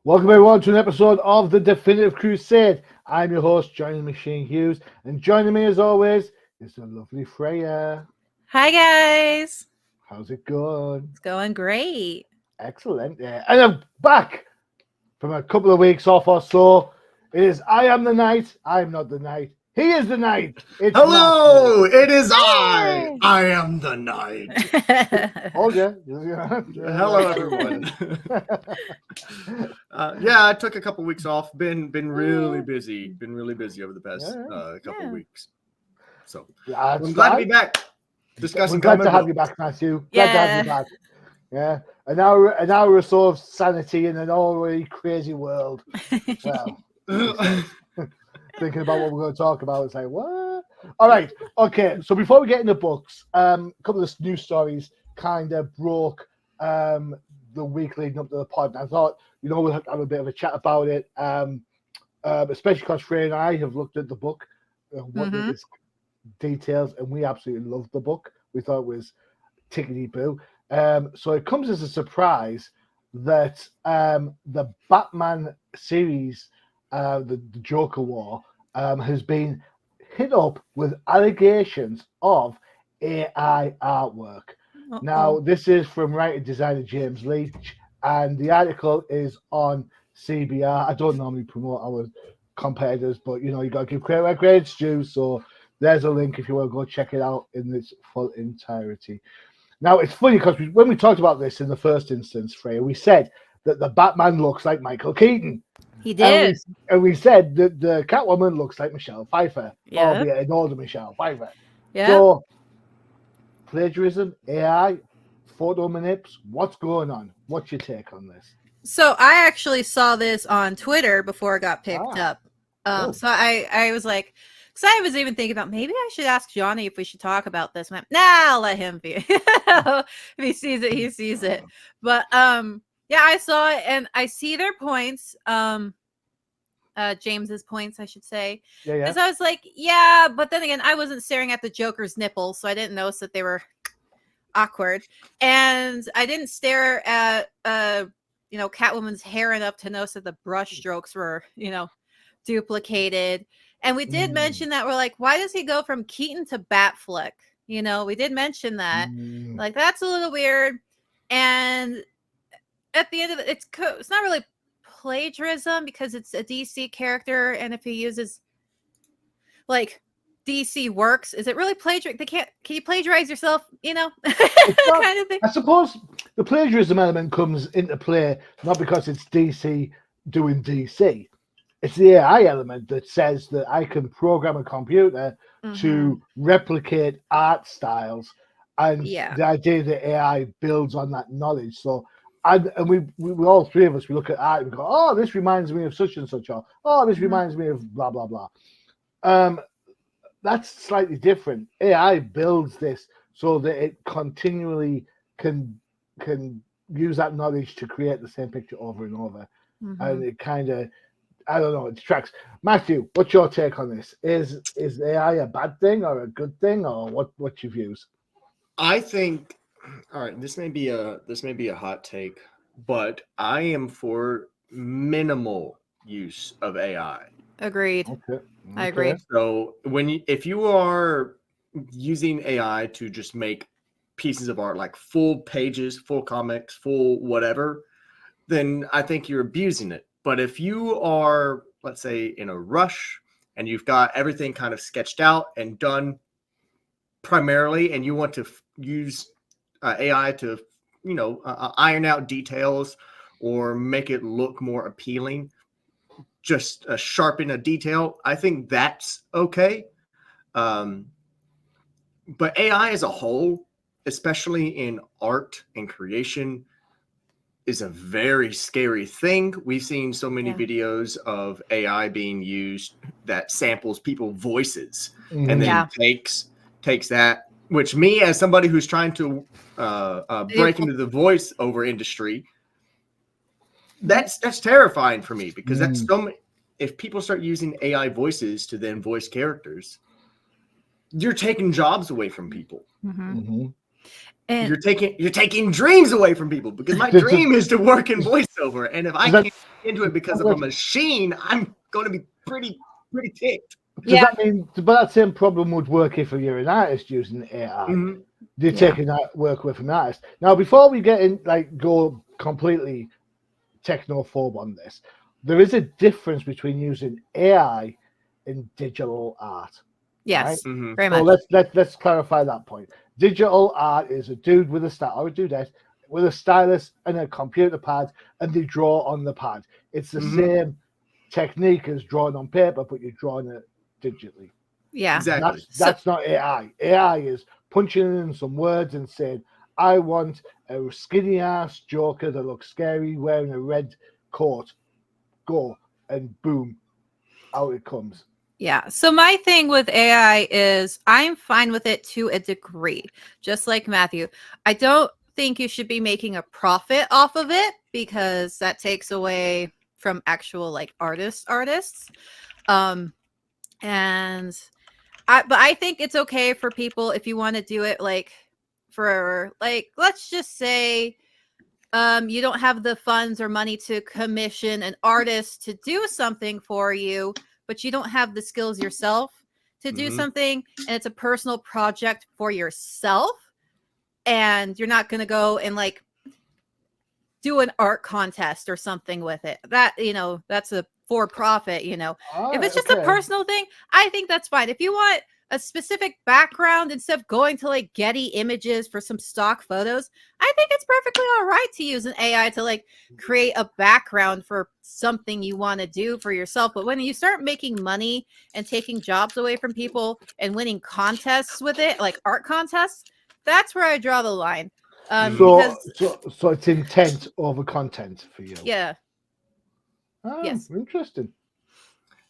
Welcome everyone to an episode of the Definitive Crusade. I'm your host, Joining Machine Hughes, and joining me as always is the lovely Freyja. Hi guys. How's it going? It's going great. Excellent. Yeah. And I'm back from a couple of weeks off or so. It is I am the knight. I'm not the knight. He is the knight. It's Hello, Matthew. it is I. I am the knight. Oh yeah. Hello, everyone. I took a couple weeks off. Been really busy. Been really busy over the past couple of weeks. So I'm glad to be back. Discussing. We're glad to have you back, Matthew. Glad to have you back. Yeah, an hour or so of sanity in an already crazy world. Well, thinking about what we're going to talk about, it's like, what? All right, okay. So before we get into books, a couple of news stories kind of broke the week leading up to the pod. And I thought, we'll have to have a bit of a chat about it, especially because Frey and I have looked at the book, what its details, and we absolutely loved the book. We thought it was tickety-boo. So it comes as a surprise that the Batman series, the Joker War, has been hit up with allegations of AI artwork. Uh-oh. Now, this is from writer-designer James Leach, and the article is on CBR. I don't normally promote our competitors, but, you got to give credit where credit's due, so there's a link if you want to go check it out in its full entirety. Now, it's funny because when we talked about this in the first instance, Freya, we said that the Batman looks like Michael Keaton. He did. And we said that the Catwoman looks like Michelle Pfeiffer, albeit an older Michelle Pfeiffer. Yeah. So, plagiarism, AI, photo manips, what's going on? What's your take on this? So, I actually saw this on Twitter before it got picked up. So, I was like, because I was even thinking about maybe I should ask Johnny if we should talk about this. Nah, I'll let him be. If he sees it, he sees it. But yeah, I saw it and I see their points. James's points, I should say. Yeah. So I was like, yeah, but then again, I wasn't staring at the Joker's nipples, so I didn't notice that they were awkward. And I didn't stare at Catwoman's hair enough to notice that the brush strokes were, duplicated. And we did mention that we're like, why does he go from Keaton to Batfleck? We did mention that. Like, that's a little weird. And at the end of it, it's not really plagiarism because it's a DC character. And if he uses, like, DC works, is it really plagiarism? Can you plagiarize yourself, kind of thing? I suppose the plagiarism element comes into play, not because it's DC doing DC. It's the AI element that says that I can program a computer to replicate art styles, and the idea that AI builds on that knowledge. So, and we all three of us, we look at art and go, "Oh, this reminds me of such and such," or "Oh, this reminds me of blah blah blah." That's slightly different. AI builds this so that it continually can use that knowledge to create the same picture over and over, and it kind of. I don't know, it tracks. Matthew, what's your take on this? Is AI a bad thing or a good thing, or what's your views? I think, all right, this may be a hot take, but I am for minimal use of AI. Agreed. Okay. I agree. So if you are using AI to just make pieces of art, like full pages, full comics, full whatever, then I think you're abusing it. But if you are, let's say, in a rush and you've got everything kind of sketched out and done primarily, and you want to use AI to, iron out details or make it look more appealing, just sharpen a detail, I think that's okay. But AI as a whole, especially in art and creation, is a very scary thing. We've seen so many videos of AI being used that samples people's voices and then takes that, which me as somebody who's trying to break into the voiceover industry, that's terrifying for me, because that's if people start using AI voices to then voice characters, you're taking jobs away from people. And you're taking dreams away from people, because my dream is to work in voiceover, and if I can't get into it because of a machine, I'm going to be pretty ticked. Does that mean, but that same problem would work if you're an artist using AI? Mm-hmm. You're taking that work away from an artist. Now, before we get in, go completely technophobe on this, there is a difference between using AI and digital art. Yes, right? Mm-hmm. very much. So let's clarify that point. Digital art is a dude with a or a dudette with a stylus and a computer pad, and they draw on the pad. It's the same technique as drawing on paper, but you're drawing it digitally. Yeah, exactly. That's not AI. AI is punching in some words and saying, I want a skinny ass Joker that looks scary wearing a red coat. Go, and boom, out it comes. Yeah. So my thing with AI is I'm fine with it to a degree, just like Matthew. I don't think you should be making a profit off of it, because that takes away from actual artists. But I think it's okay for people if you want to do it for let's just say you don't have the funds or money to commission an artist to do something for you, but you don't have the skills yourself to do something, and it's a personal project for yourself, and you're not going to go and do an art contest or something with it. That, that's a for profit, if it's just a personal thing, I think that's fine. If you want a specific background instead of going to Getty Images for some stock photos, I think it's perfectly all right to use an AI to create a background for something you want to do for yourself. But when you start making money and taking jobs away from people and winning contests with it, like art contests, that's where I draw the line. So it's intent over content for you. Yeah. Oh, yes. Interesting.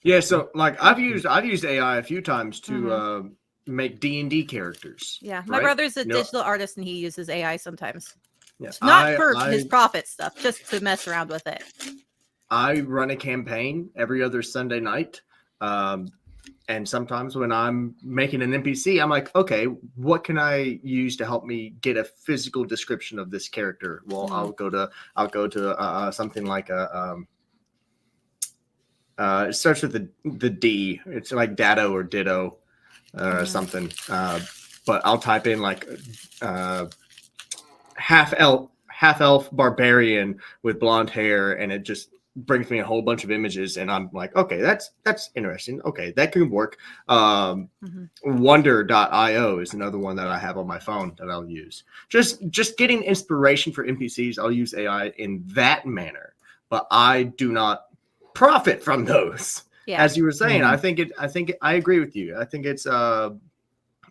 Yeah, so I've used AI a few times to make D&D characters. Yeah, my brother's a digital artist, and he uses AI sometimes. Yeah, Not for his profit stuff, just to mess around with it. I run a campaign every other Sunday night, and sometimes when I'm making an NPC, I'm like, okay, what can I use to help me get a physical description of this character? Well, I'll go to something like a. It starts with the D. It's like Dado or Ditto or something. But I'll type in half elf barbarian with blonde hair, and it just brings me a whole bunch of images. And I'm like, okay, that's interesting. Okay, that can work. Wonder.io is another one that I have on my phone that I'll use. Just getting inspiration for NPCs. I'll use AI in that manner, but I do not profit from those. As you were saying, I think I agree with you. I think it's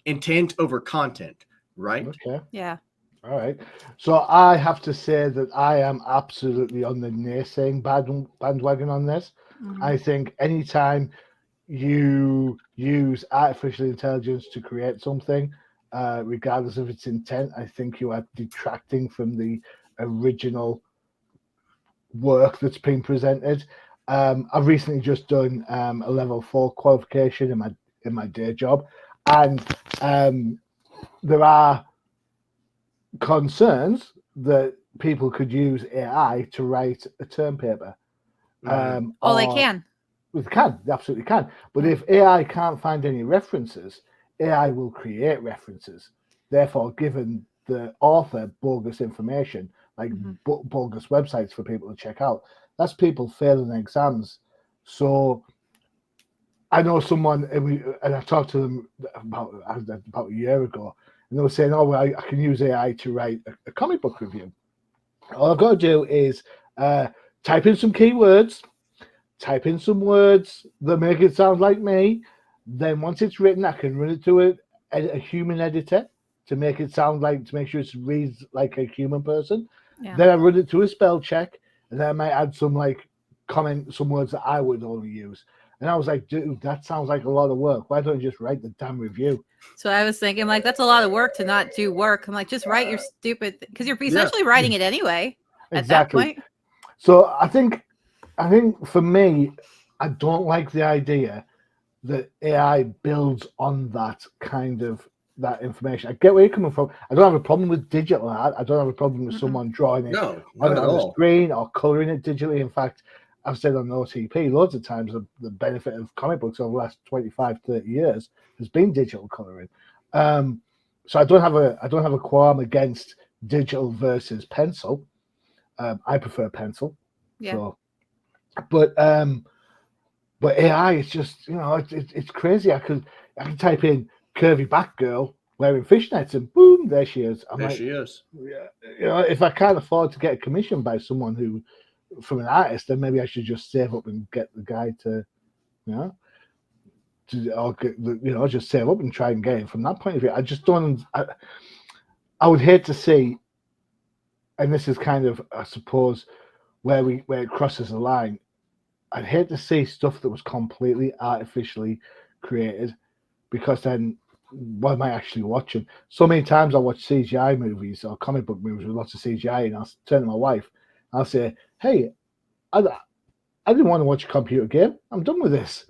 intent over content, right? Okay. Yeah. All right. So I have to say that I am absolutely on the naysaying bandwagon on this. I think anytime you use artificial intelligence to create something, regardless of its intent, I think you are detracting from the original work that's been presented. I've recently just done a level 4 qualification in my day job, and there are concerns that people could use AI to write a term paper. They can. They absolutely can. But if AI can't find any references, AI will create references. Therefore, giving the author bogus information, like bogus websites for people to check out. That's people failing exams. So I know someone, and I talked to them about a year ago, and they were saying, "Oh, well, I can use AI to write a comic book review. All I've got to do is type in some keywords, type in some words that make it sound like me. Then once it's written, I can run it to a human editor to make it sound to make sure it reads like a human person. Yeah. Then I run it to a spell check, and then I might add some some words that I would only use." And I was like, dude, that sounds like a lot of work. Why don't you just write the damn review? So I was thinking, that's a lot of work to not do work. I'm like, just write your stupid, because you're essentially writing it anyway. Exactly. At that point. So I think for me, I don't like the idea that AI builds on that kind of that information. I get where you're coming from. I don't have a problem with digital art. I don't have a problem with someone drawing it on the screen or coloring it digitally. In fact, I've said on OTP loads of times the benefit of comic books over the last 25, 30 years has been digital coloring. So I don't have a qualm against digital versus pencil. I prefer pencil. Yeah. So, but AI, it's just, it's crazy. I can type in curvy back girl wearing fishnets and boom, there she is. She is. Yeah, if I can't afford to get a commission by someone from an artist, then maybe I should just save up and get the guy to just save up and try and get it from that point of view. I just don't. I would hate to see, and this is kind of, I suppose, where it crosses the line. I'd hate to see stuff that was completely artificially created, because then what am I actually watching? So many times I watch CGI movies or comic book movies with lots of CGI, and I'll turn to my wife, I'll say, "Hey, I didn't want to watch a computer game. I'm done with this.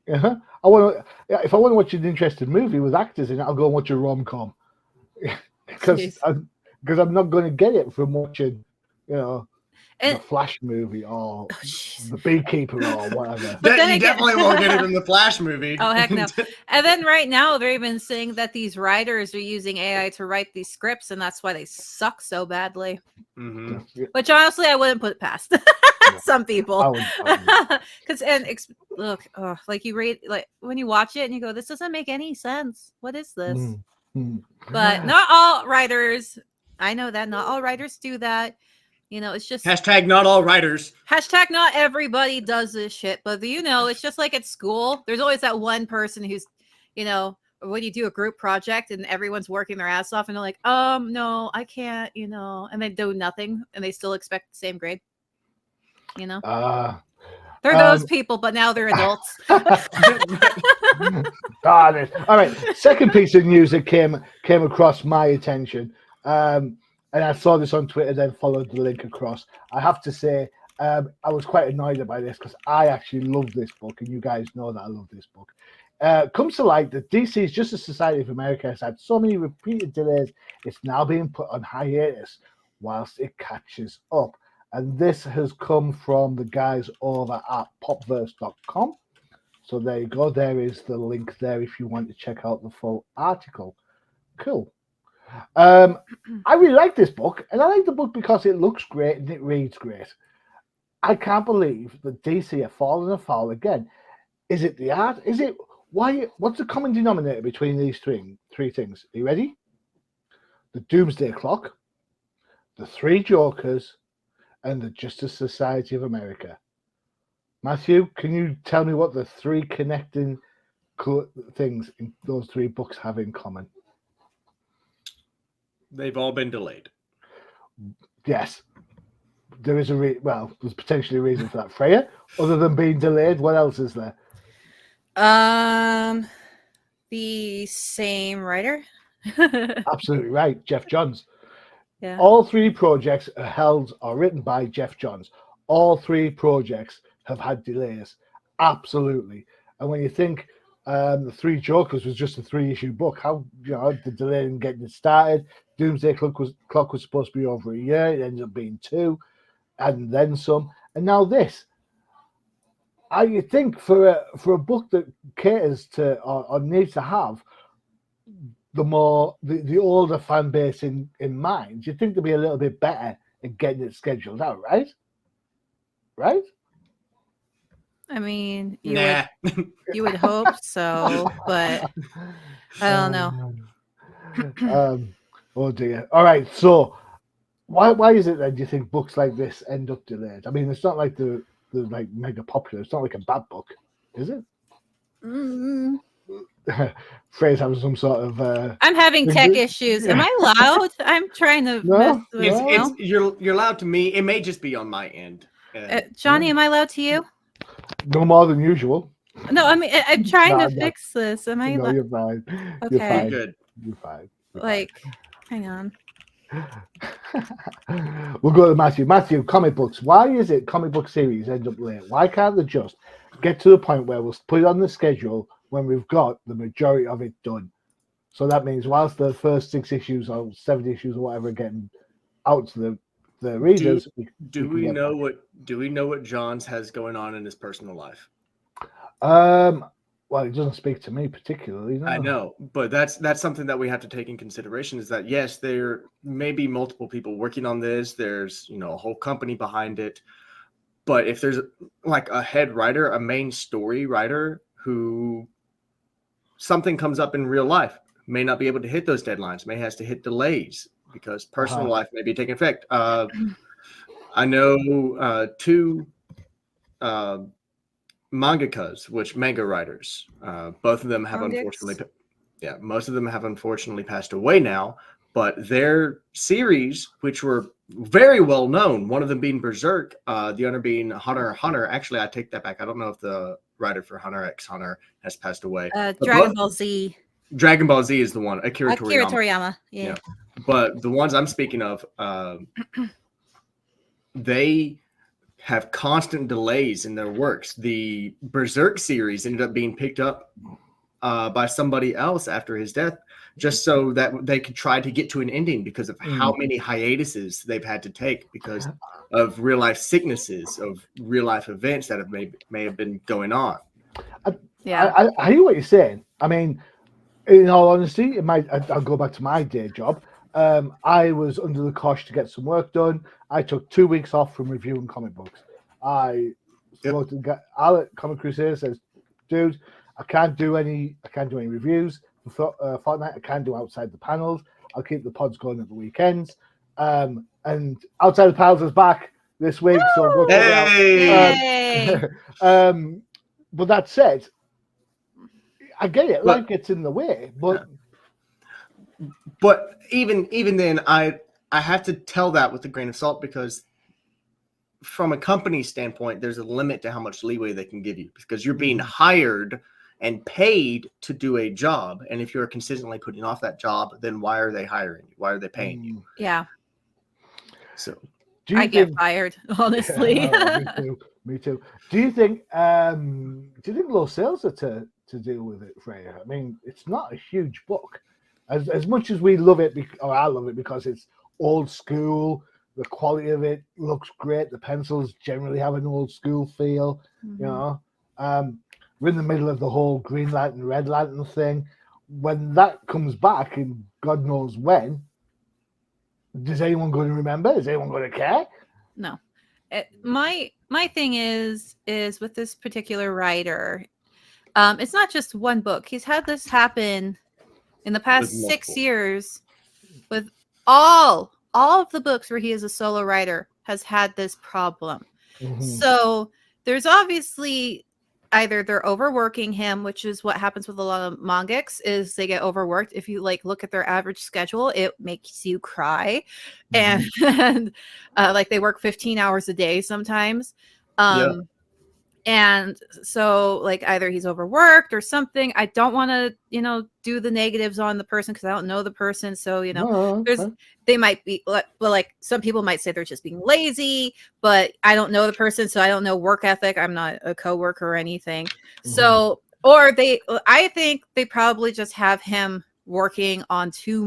If I want to watch an interesting movie with actors in it, I'll go and watch a rom-com, because I'm not going to get it from watching, the Flash movie or the Beekeeper or whatever." But then you definitely won't get it in the Flash movie. Oh, heck no. And then right now they're even saying that these writers are using AI to write these scripts, and that's why they suck so badly. Mm-hmm. Which honestly I wouldn't put it past some people. Because like you read, like when you watch it and you go, this doesn't make any sense. What is this? But not all writers, I know that not all writers do that. It's just hashtag not all writers. Hashtag not everybody does this shit. But it's just like at school. There's always that one person who's, when you do a group project and everyone's working their ass off and they're like, no, I can't, and they do nothing and they still expect the same grade. They're those people, but now they're adults. Darn it. All right. Second piece of news that came across my attention. And I saw this on Twitter, then followed the link across. I have to say, I was quite annoyed by this because I actually love this book, and you guys know that I love this book. Comes to light that DC's Justice Society of America has had so many repeated delays, it's now being put on hiatus whilst it catches up. And this has come from the guys over at popverse.com. So there you go. There is the link there if you want to check out the full article. Cool. I really like this book, and I like the book because it looks great and it reads great. I can't believe that DC are falling afoul again. Is it the art? Is it why? What's the common denominator between these three things? Are you ready? The Doomsday Clock, the Three Jokers, and the Justice Society of America. Matthew, can you tell me what the three connecting things in those three books have in common? They've all been delayed. Yes. There is there's potentially a reason for that. Freyja, other than being delayed, what else is there? The same writer. Absolutely right, Jeff Johns. Yeah. All three projects are held or written by Jeff Johns. All three projects have had delays. Absolutely. And when you think the Three Jokers was just a 3-issue book, how the delay in getting it started. Doomsday Clock was supposed to be over a year. It ended up being 2, and then some. And now this. I think for a book that caters to or needs to have the older fan base in mind, you'd think they'd be a little bit better at getting it scheduled out, right? Right? I mean, you would hope so, but I don't know. Oh dear. All right. So, why is it then? Do you think books like this end up delayed? I mean, it's not like they're like mega popular. It's not like a bad book, is it? Frey's having some sort of. I'm having tech issues. Am I loud? I'm trying to. No, you're loud to me. It may just be on my end. Johnny, am I loud to you? No more than usual. No, I mean I'm trying to fix this. Am I? No, you're fine. Okay. You're fine. Good. You're fine. Hang on. We'll go to Matthew. Matthew, comic books. Why is it comic book series end up late? Why can't they just get to the point where we'll put it on the schedule when we've got the majority of it done? So that means whilst the first 6 issues or 7 issues or whatever are getting out to the readers, do we know what Johns has going on in his personal life? Well, it doesn't speak to me particularly. No. I know, but that's something that we have to take in consideration. Is that yes, there may be multiple people working on this. There's a whole company behind it, but if there's like a head writer, a main story writer who something comes up in real life, may not be able to hit those deadlines, may has to hit delays because personal life may be taking effect. I know 2 mangakas, which manga writers, both of them have most of them have unfortunately passed away now, but their series, which were very well known, one of them being Berserk, the other being Hunter x Hunter. Actually, I take that back. I don't know if the writer for Hunter x Hunter has passed away. Dragon Ball Z. Dragon Ball Z is the one. Akira Toriyama. Yeah. But the ones I'm speaking of, they have constant delays in their works. The Berserk series ended up being picked up by somebody else after his death, just so that they could try to get to an ending because of how many hiatuses they've had to take because of real life sicknesses, of real life events that may have been going on. I hear what you're saying. I mean, in all honesty, I'll go back to my day job. I was under the cosh to get some work done. I took 2 weeks off from reviewing comic books. I spoke to Al at Comic Crusaders, says, dude, I can't do any reviews for Fortnite. I can't do outside the panels. I'll keep the pods going at the weekends. And outside the panels is back this week, so hey! But that said, I get it. Life gets in the way, but even then, I have to tell that with a grain of salt because from a company standpoint, there's a limit to how much leeway they can give you because you're being hired and paid to do a job, and if you're consistently putting off that job, then why are they hiring you? Why are they paying you? Yeah. So I get fired, honestly. Yeah, me too. Do you think low sales are to do with it, Freyja? I mean, it's not a huge book. As much as we love it, or I love it because it's old school, the quality of it looks great. The pencils generally have an old school feel. We're in the middle of the whole Green Lantern, Red Lantern thing. When that comes back, and God knows when, is anyone going to remember? Is anyone going to care? No. My thing is with this particular writer, it's not just one book. He's had this happen in the past 6 years with all of the books where he is a solo writer has had this problem. So there's obviously either they're overworking him, which is what happens with a lot of mangaks, is they get overworked. If you look at their average schedule, it makes you cry. And they work 15 hours a day sometimes. And so either he's overworked or something. I don't want to, do the negatives on the person because I don't know the person. So, they might be, but some people might say they're just being lazy, but I don't know the person. So I don't know work ethic. I'm not a coworker or anything. So, I think they probably just have him working on too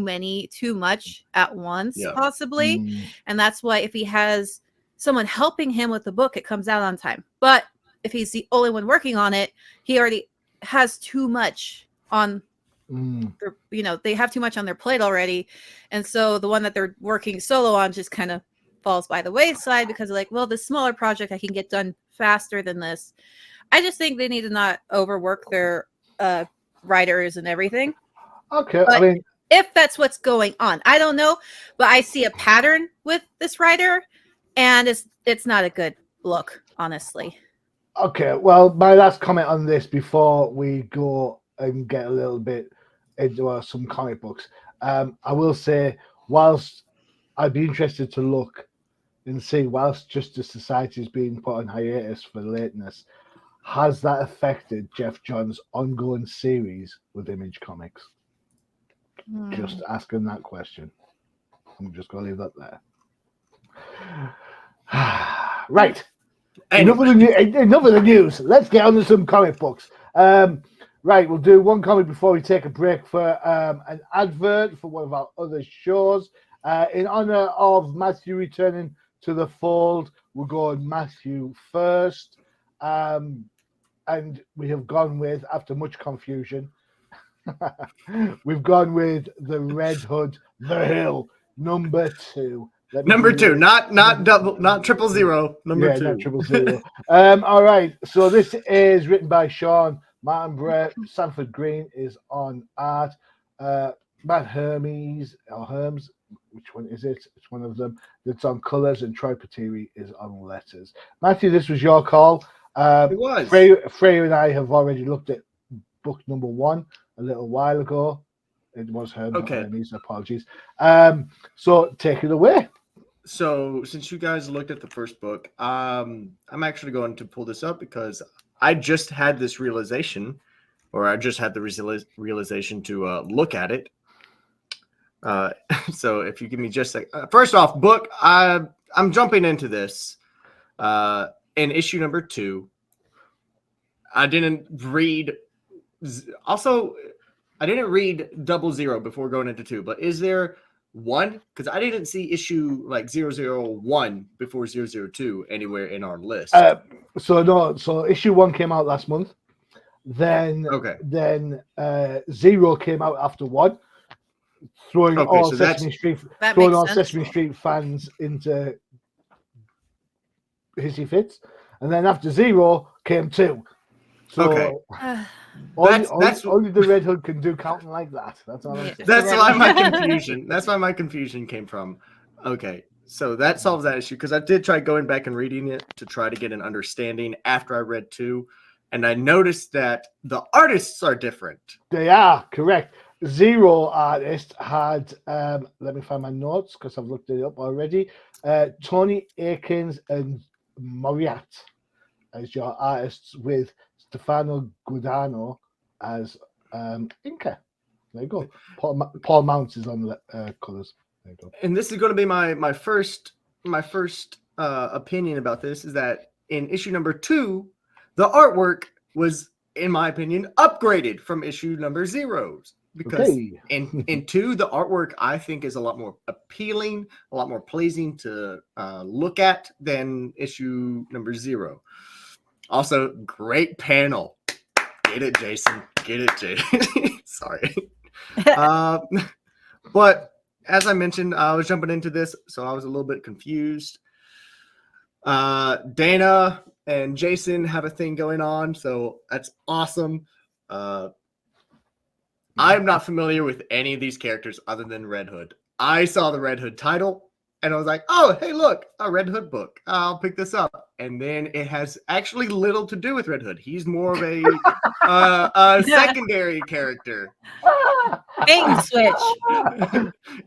much at once, possibly. And that's why if he has someone helping him with the book, it comes out on time. But if he's the only one working on it, he already has too much on they have too much on their plate already. And so the one that they're working solo on just kind of falls by the wayside because this smaller project I can get done faster than this. I just think they need to not overwork their writers and everything. Okay. But I mean, if that's what's going on, I don't know, but I see a pattern with this writer and it's not a good look, honestly. Okay, well, my last comment on this before we go and get a little bit into some comic books. I will say, whilst I'd be interested to look and see, whilst Justice Society is being put on hiatus for lateness, has that affected Jeff Johns' ongoing series with Image Comics? Just asking that question. I'm just going to leave that there. Right. Enough of the news. Let's get on to some comic books. Right, we'll do one comic before we take a break for an advert for one of our other shows. In honor of Matthew returning to the fold, we'll go on Matthew first. And we have gone with, after much confusion, we've gone with the Red Hood, The Hill, number 2. Number 2, not double, not 000. Number 2. Not 000. All right. So this is written by Sean Martin Brett. Sanford Green is on art. Matt Hermes or Herms, which one is it? It's one of them. It's on colors, and Troy Patiri is on letters. Matthew, this was your call. It was. Freyja and I have already looked at book number 1 a little while ago. It was her. Okay. Hermes, apologies. So take it away. So since you guys looked at the first book, I'm actually going to pull this up because I just had this realization, or I just had the realization to look at it. So if you give me just a second. First off, book, I'm jumping into this in issue number 2. I didn't read 00 before going into 2, but is there 1? Because I didn't see issue like 001 before 002 anywhere in our list. So issue 1 came out last month. Then 0 came out after 1, throwing all Sesame Street fans into hissy fits. And then after 0 came 2. So only the Red Hood can do counting like that. That's all I'm saying. That's why my confusion. That's why my confusion came from. Okay, so that solves that issue because I did try going back and reading it to try to get an understanding after I read 2, and I noticed that the artists are different. They are correct. 0 artist had let me find my notes because I've looked it up already. Tony Akins and Moriat as your artists, with Stefano Guadagno as inker. There you go. Paul Mounts is on the colors. There you go. And this is going to be my first opinion about this is that in issue number 2, the artwork was, in my opinion, upgraded from issue number 0. Because in 2, the artwork I think is a lot more appealing, a lot more pleasing to look at than issue number 0. Also, great panel. Get it, Jason. Get it, Jason. Sorry. But as I mentioned, I was jumping into this, so I was a little bit confused. Dana and Jason have a thing going on, so that's awesome. I'm not familiar with any of these characters other than Red Hood. I saw the Red Hood title, and I was like, oh, hey, look, a Red Hood book. I'll pick this up. And then it has actually little to do with Red Hood. He's more of a secondary character. Bait switch.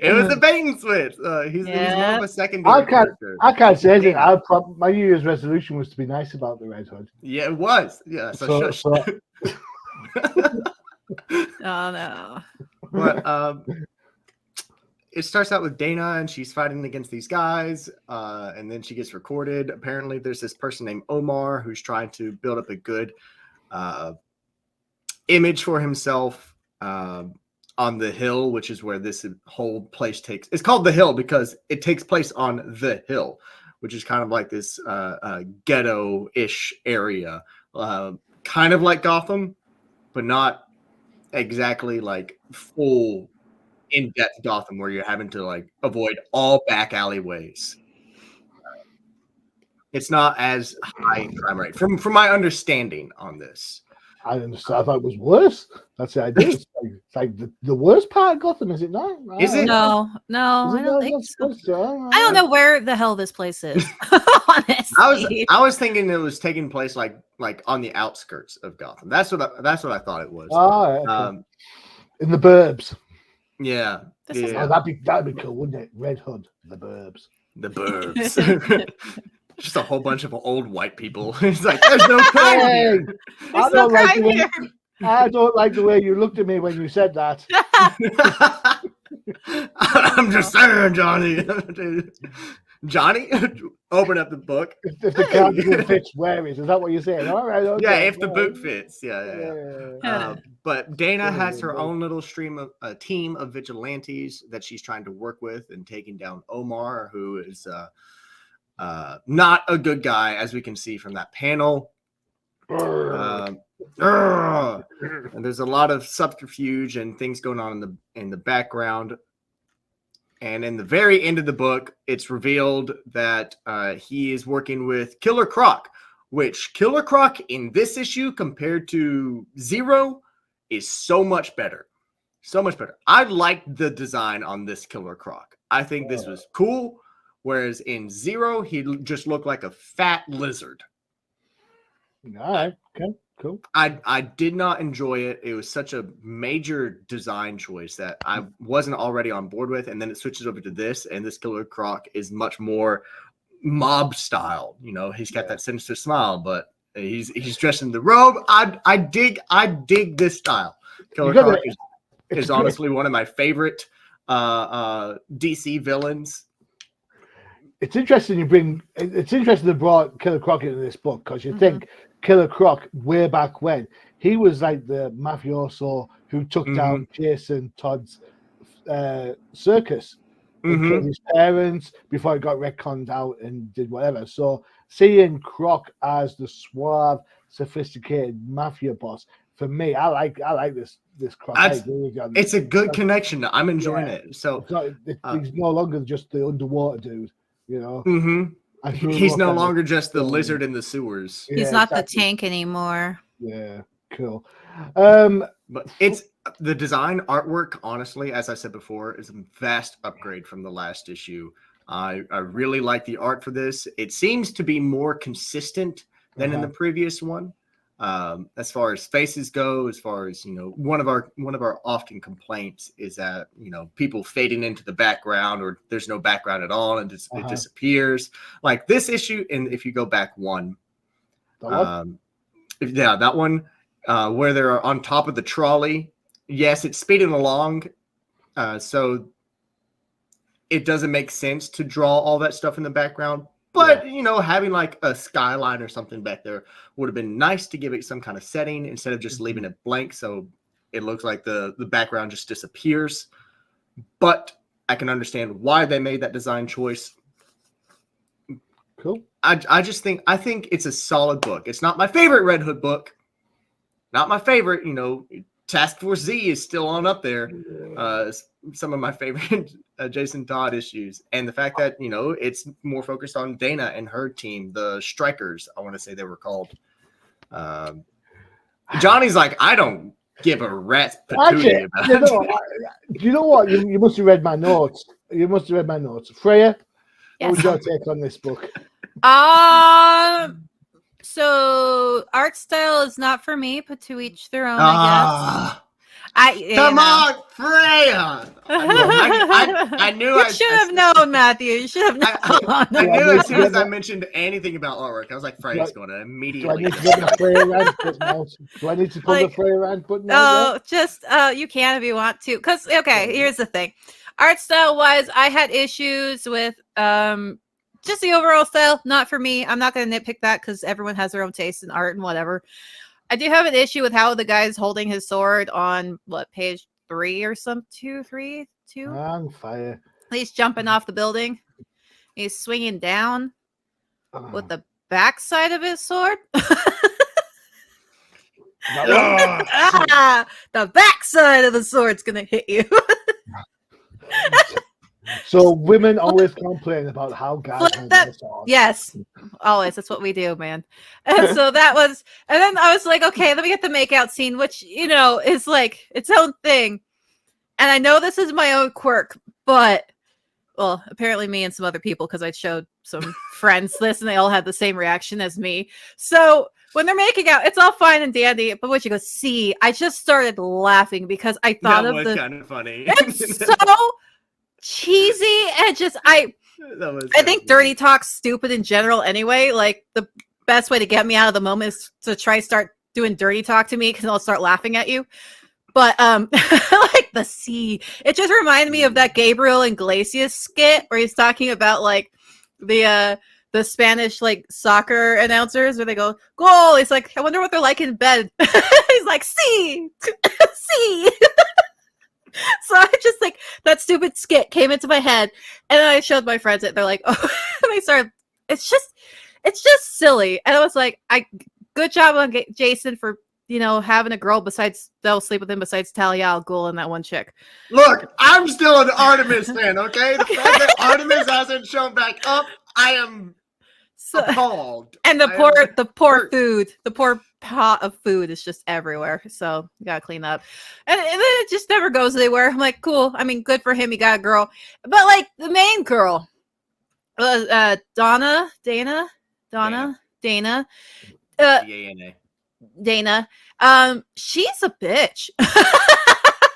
It was a bait and switch. He's more of a secondary character. I can't say anything. My New Year's resolution was to be nice about the Red Hood. Yeah, it was. Yeah. So Oh, no. But it starts out with Dana, and she's fighting against these guys, and then she gets recorded. Apparently, there's this person named Omar who's trying to build up a good image for himself on the hill, which is where this whole place takes. It's called the Hill because it takes place on the hill, which is kind of like this ghetto-ish area, kind of like Gotham, but not exactly like full in-depth Gotham where you're having to like avoid all back alleyways. It's not as high in crime rate from my understanding on this. I understand. I thought it was worse. That's the idea. It's like the worst part of Gotham, is it not? Is it? No, I don't think so. I don't know where the hell this place is. Honestly, I was thinking it was taking place like on the outskirts of Gotham. That's what I thought it was. Oh, okay. In the burbs. Yeah. Oh, that'd be cool, wouldn't it? Red Hood, the burbs. The burbs. Just a whole bunch of old white people. It's like there's no crime here. I don't like the way you looked at me when you said that. I'm just saying, Johnny. Johnny, open up the book. If the cardigan fits where is that what you're saying? All right, okay. Yeah, if the book fits. Yeah. But Dana has her own little team of vigilantes that she's trying to work with and taking down Omar, who is not a good guy, as we can see from that panel. And there's a lot of subterfuge and things going on in the background. And in the very end of the book, it's revealed that he is working with Killer Croc, which Killer Croc in this issue compared to Zero is so much better. So much better. I liked the design on this Killer Croc. I think this was cool. Whereas in Zero, he just looked like a fat lizard. All right. Okay. Cool. I did not enjoy it. It was such a major design choice that I wasn't already on board with. And then it switches over to this, and this Killer Croc is much more mob style. You know, he's got that sinister smile, but he's dressed in the robe. I dig this style. Killer Croc is honestly one of my favorite DC villains. It's interesting it's interesting they brought Killer Croc into this book, because you think Killer Croc way back when he was like the mafioso who took down Jason Todd's circus and killed his parents before he got retconned out and did whatever. So seeing Croc as the suave, sophisticated mafia boss, for me, I like this Croc. It's a good connection. I'm enjoying it. So he's no longer just the underwater dude. You know, he's no longer just the lizard in the sewers. He's not the tank anymore. Yeah, cool. But it's the design artwork, honestly, as I said before, is a vast upgrade from the last issue. I really like the art for this. It seems to be more consistent than in the previous one. As far as faces go, as far as, you know, one of our often complaints is that, you know, people fading into the background, or there's no background at all and it disappears. Like this issue, and if you go back one, that one where they're on top of the trolley. Yes, it's speeding along, so it doesn't make sense to draw all that stuff in the background. But, you know, having like a skyline or something back there would have been nice to give it some kind of setting instead of just leaving it blank. So it looks like the background just disappears. But I can understand why they made that design choice. Cool. I think it's a solid book. It's not my favorite Red Hood book. Not my favorite, you know. Task Force Z is still on up there. Some of my favorite Jason Todd issues. And the fact that, you know, it's more focused on Dana and her team, the Strikers, I want to say they were called. Johnny's like, I don't give a rat's patootie about it. You know what? You must have read my notes. Freyja, what was your take on this book? So art style is not for me, but to each their own, I guess. Come on, Freyja! I knew you should have known, Matthew. You should have known. I knew as soon as I mentioned anything about artwork, I was like, Freyja's going to immediately. Do I need to get the Freyja rant put out? Do I need to put the Freyja rant put out? No, just you can if you want to. Because here's the thing: art style wise, I had issues with just the overall style, not for me. I'm not going to nitpick that because everyone has their own taste in art and whatever. I do have an issue with how the guy's holding his sword on page 3 or some 2. On fire. He's jumping off the building. He's swinging down with the backside of his sword. The backside of the sword's going to hit you. So women always complain about how guys hold their sword. Yes, always. That's what we do, man. And so that was, and then I was like, okay, let me get the makeout scene, which, you know, is like its own thing. And I know this is my own quirk, but, well, apparently me and some other people, because I showed some friends this and they all had the same reaction as me. So when they're making out, it's all fine and dandy, but when you go see, I just started laughing because I thought that was kind of funny. It's so cheesy and just I think dirty talk's stupid in general anyway. Like the best way to get me out of the moment is to start doing dirty talk to me because I'll start laughing at you. But like the sea, it just reminded me of that Gabriel Iglesias skit where he's talking about like the Spanish like soccer announcers where they go goal. He's like, I wonder what they're like in bed. He's like, see. So I just like that stupid skit came into my head, and then I showed my friends it. They're like, oh, and they started. It's just silly. And I was like, good job on Jason for having a girl that'll sleep with him besides Talia al Ghul and that one chick. Look, I'm still an Artemis fan. Okay, the fact that Artemis hasn't shown back up, I am appalled. And the poor pot of food is just everywhere. So you gotta clean up. And then it just never goes anywhere. I'm like, cool. I mean, good for him. He got a girl. But like the main girl, Dana. She's a bitch.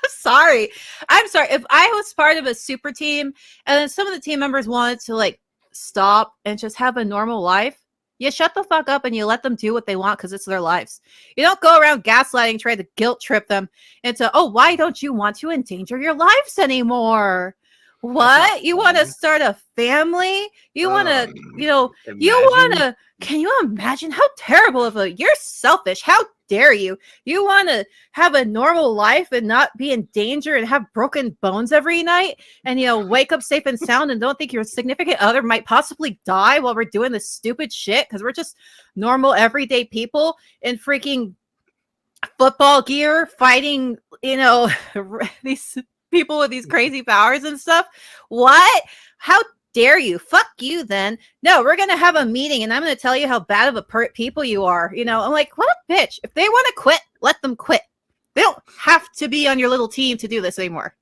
Sorry. I'm sorry. If I was part of a super team and then some of the team members wanted to like stop and just have a normal life, you shut the fuck up and you let them do what they want because it's their lives. You don't go around gaslighting, trying to guilt trip them into, oh, why don't you want to endanger your lives anymore? What? You want to start a family? You want to, can you imagine how terrible you're selfish. How dare you? You want to have a normal life and not be in danger and have broken bones every night and, wake up safe and sound and don't think your significant other might possibly die while we're doing this stupid shit because we're just normal everyday people in freaking football gear fighting, these people with these crazy powers and stuff. What? How dare you? Fuck you then. No, we're gonna have a meeting and I'm gonna tell you how bad of a people you are. I'm like, what a bitch. If they want to quit, let them quit. They don't have to be on your little team to do this anymore.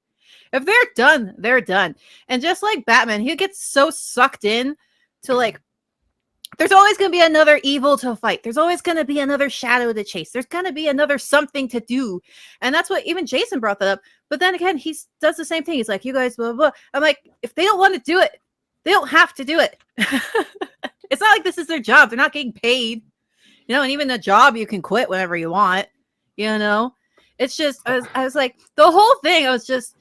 If they're done, they're done. And just like Batman, he gets so sucked in to like, there's always going to be another evil to fight. There's always going to be another shadow to chase. There's going to be another something to do. And that's what even Jason brought that up. But then again, he does the same thing. He's like, you guys, blah, blah, blah. I'm like, if they don't want to do it, they don't have to do it. It's not like this is their job. They're not getting paid. And even a job, you can quit whenever you want. It's just, I was like, the whole thing, I was just,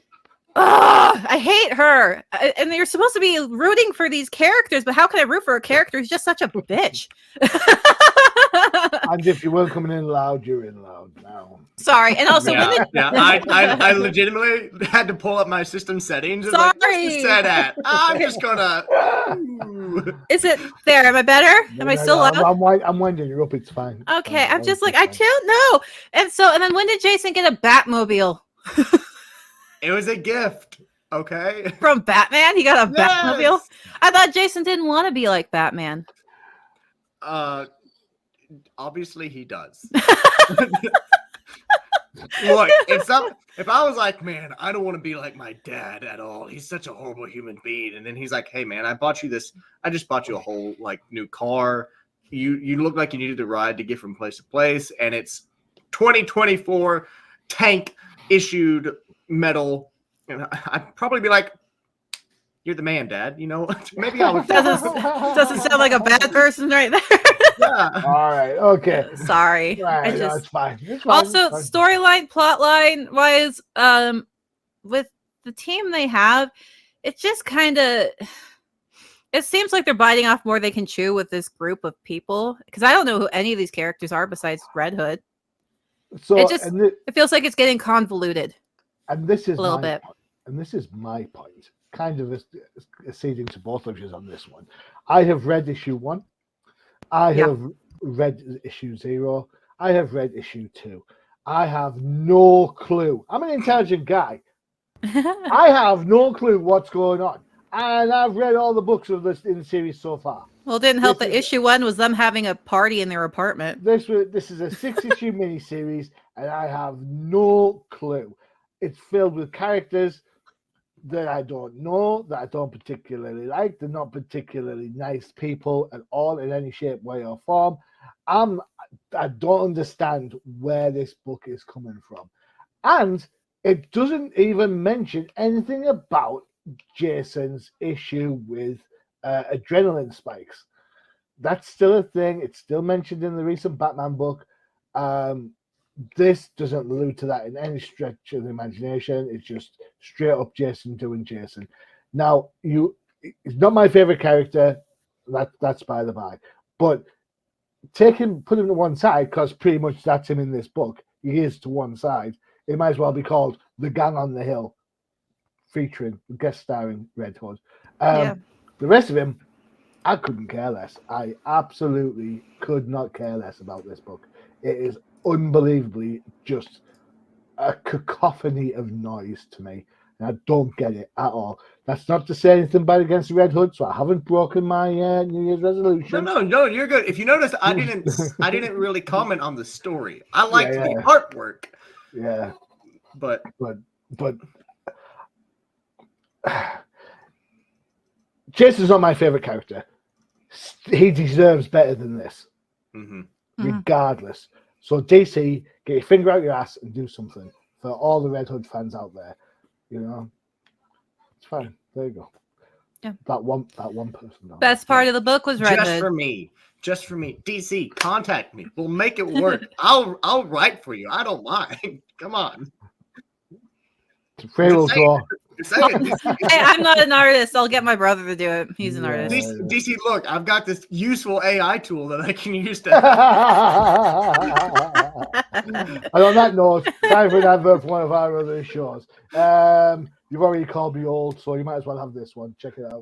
I hate her. And you're supposed to be rooting for these characters, but how can I root for a character who's just such a bitch? And if you weren't coming in loud, you're in loud now. Sorry. And also, I legitimately had to pull up my system settings. And sorry. I'm just gonna. Is it there? Am I better? Am I still loud? I'm winding you up. It's fine. Okay. I'm just like, I don't know. And then when did Jason get a Batmobile? It was a gift, okay? From Batman? He got a Batmobile? I thought Jason didn't want to be like Batman. Obviously he does. Look, if I was like, man, I don't want to be like my dad at all. He's such a horrible human being. And then he's like, hey man, I just bought you a whole like new car. You look like you needed a ride to get from place to place, and it's 2024 tank issued metal, and I'd probably be like, you're the man, Dad. Maybe I would. Doesn't sound like a bad person right there. Yeah. All right. Okay. Sorry. Right, it's fine. Also, storyline, plotline wise, with the team they have, it just kind of, it seems like they're biting off more they can chew with this group of people. Because I don't know who any of these characters are besides Red Hood. So it feels like it's getting convoluted. And this is a little bit. And this is my point. Kind of acceding to both of you on this one. I have read issue 1. I have read issue 0. I have read issue 2. I have no clue. I'm an intelligent guy. I have no clue what's going on. And I've read all the books of this in the series so far. Well, it didn't help that issue 1 was them having a party in their apartment. This is a 6-issue miniseries, and I have no clue. It's filled with characters that I don't know, that I don't particularly like. They're not particularly nice people at all in any shape, way, or form. I don't understand where this book is coming from. And it doesn't even mention anything about Jason's issue with adrenaline spikes. That's still a thing. It's still mentioned in the recent Batman book. This doesn't allude to that in any stretch of the imagination. It's just straight up Jason doing Jason. Now, he's not my favorite character. That's by the by. But put him to one side, because pretty much that's him in this book. He is to one side. It might as well be called The Gang on the Hill, featuring guest starring Red Hood. The rest of him, I couldn't care less. I absolutely could not care less about this book. It is unbelievably just a cacophony of noise to me. And I don't get it at all. That's not to say anything bad against the Red Hood, so I haven't broken my New Year's resolution. No, you're good. If you notice, I didn't really comment on the story. I liked the artwork. Yeah. But Jason's not my favorite character. He deserves better than this, regardless. So DC, get your finger out your ass and do something for all the Red Hood fans out there. You know, it's fine. There you go. Yeah. That one person. Best part of the book was Red Hood. Just for me. DC, contact me. We'll make it work. I'll write for you. I don't mind. Come on. Freyja will draw. Hey, I'm not an artist. I'll get my brother to do it. He's an artist. DC, look, I've got this useful AI tool that I can use to. And on that note, time for an advert for one of our other shows. You've already called me old, so you might as well have this one. Check it out.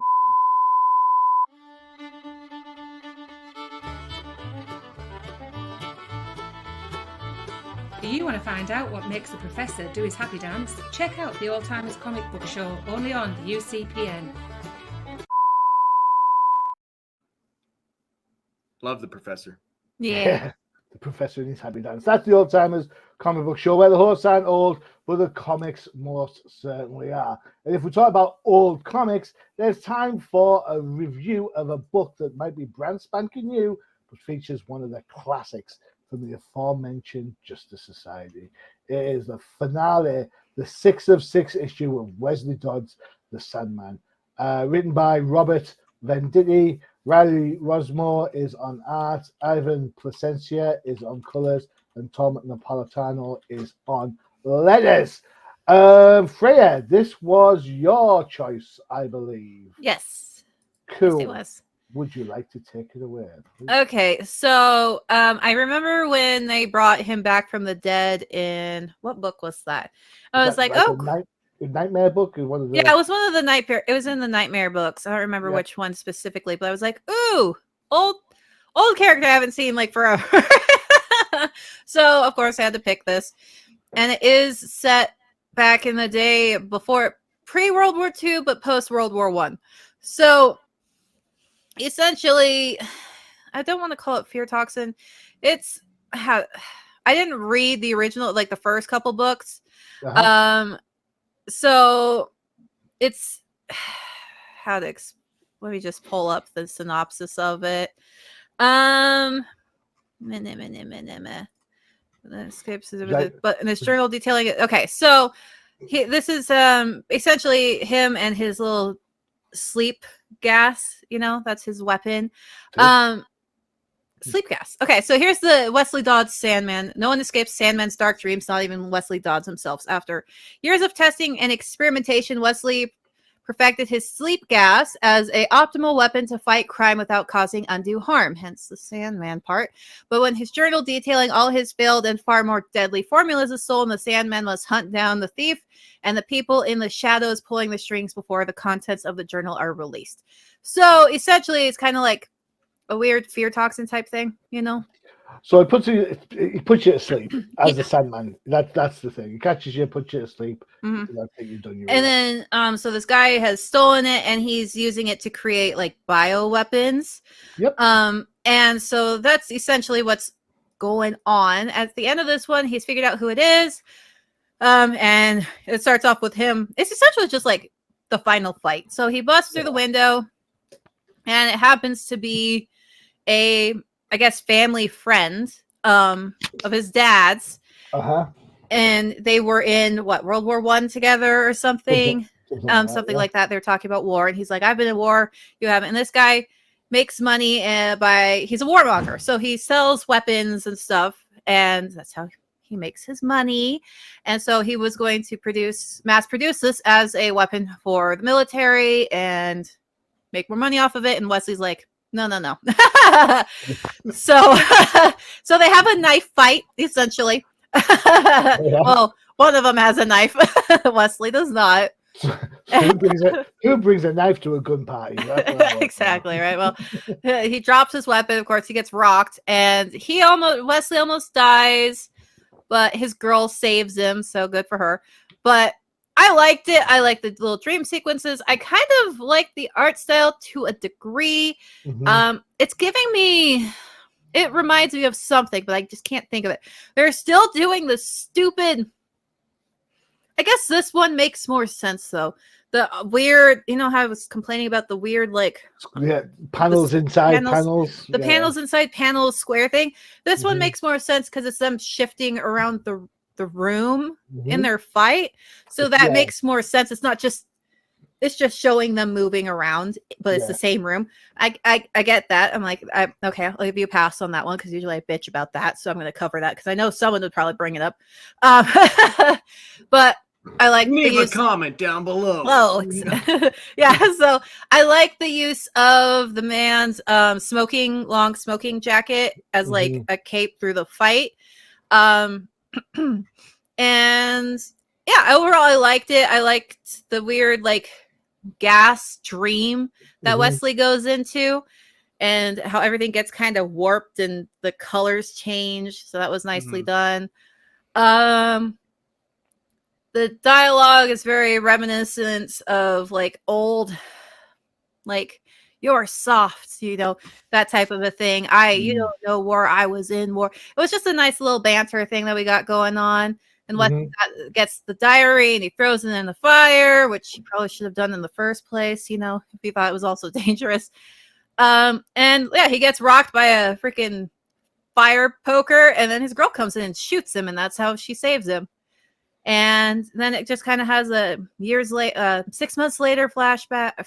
Do you want to find out what makes the professor do his happy dance? Check out the Old Timers Comic Book Show, only on the UCPN. Love the professor. Yeah. The professor and his happy dance. That's the Old Timers Comic Book Show, where the hosts aren't old, but the comics most certainly are. And if we talk about old comics, there's time for a review of a book that might be brand spanking new, but features one of the classics from the aforementioned Justice Society. It is the finale, the 6 of 6 issue of Wesley Dodd's The Sandman, written by Robert Venditti. Riley Rosmore is on art, Ivan Placencia is on colors, and Tom Napolitano is on letters. Freyja, this was your choice, I believe. Yes. Cool. Yes, it was. Would you like to take it away, please? Okay, so I remember when they brought him back from the dead in what book was that? I was like, Nightmare book or one of the... Yeah, it was one of the Nightmare. It was in the Nightmare books. I don't remember which one specifically, but I was like, ooh, old character I haven't seen like forever. So of course I had to pick this, and it is set back in the day before pre-World War II, but post-World War I. So essentially, I don't want to call it fear toxin. It's how I didn't read the original, like the first couple books. So it's let me just pull up the synopsis of it. But in his journal detailing it. Okay, so this is essentially him and his little sleep gas, that's his weapon. Sleep gas. Okay, so here's the Wesley Dodds Sandman. No one escapes Sandman's dark dreams, not even Wesley Dodds himself. After years of testing and experimentation, Wesley perfected his sleep gas as an optimal weapon to fight crime without causing undue harm, hence the Sandman part. But when his journal detailing all his failed and far more deadly formulas is sold, the Sandman must hunt down the thief and the people in the shadows pulling the strings before the contents of the journal are released. So essentially, it's kind of like a weird fear toxin type thing, So it puts you to sleep as a Sandman. That's the thing. It catches you, puts you to sleep. Mm-hmm. That's it, you've done your and then so this guy has stolen it and he's using it to create like bioweapons. Yep. And so that's essentially what's going on. At the end of this one, he's figured out who it is. And it starts off with him. It's essentially just like the final fight. So he busts through the window, and it happens to be a, I guess, family friend of his dad's. And they were in World War I together or something. Something like that. They're talking about war, and he's like, I've been in war, you haven't. And this guy makes money he's a warmonger, so he sells weapons and stuff, and that's how he makes his money. And so he was going to mass produce this as a weapon for the military and make more money off of it. And Wesley's like, No. So so they have a knife fight, essentially. Well, one of them has a knife. Wesley does not. Who brings a knife to a gun party? Exactly, right. Well, he drops his weapon. Of course, he gets rocked, and Wesley almost dies, but his girl saves him. So good for her. But I liked it. I like the little dream sequences. I kind of like the art style to a degree. It's giving me. It reminds me of something, but I just can't think of it. They're still doing the stupid. I guess this one makes more sense though. The weird, how I was complaining about the weird, panels inside panels. The panels inside panels square thing. This one makes more sense because it's them shifting around the room in their fight. So that makes more sense. It's not just. It's just showing them moving around, but it's the same room. I get that. I'm like, okay, I'll give you a pass on that one because usually I bitch about that. So I'm going to cover that because I know someone would probably bring it up. But I like leave a comment down below. Oh, yeah. So I like the use of the man's long smoking jacket as like a cape through the fight. And yeah, overall I liked it. I liked the weird gas dream that Wesley goes into and how everything gets kind of warped and the colors change. So that was nicely done. The dialogue is very reminiscent of old, you're soft, that type of a thing. You don't know war. I was in war. It was just a nice little banter thing that we got going on. And Wesley gets the diary and he throws it in the fire, which he probably should have done in the first place, if he thought it was also dangerous. And yeah, he gets rocked by a freaking fire poker, and then his girl comes in and shoots him, and that's how she saves him. And then it just kind of has a 6 months later flashback,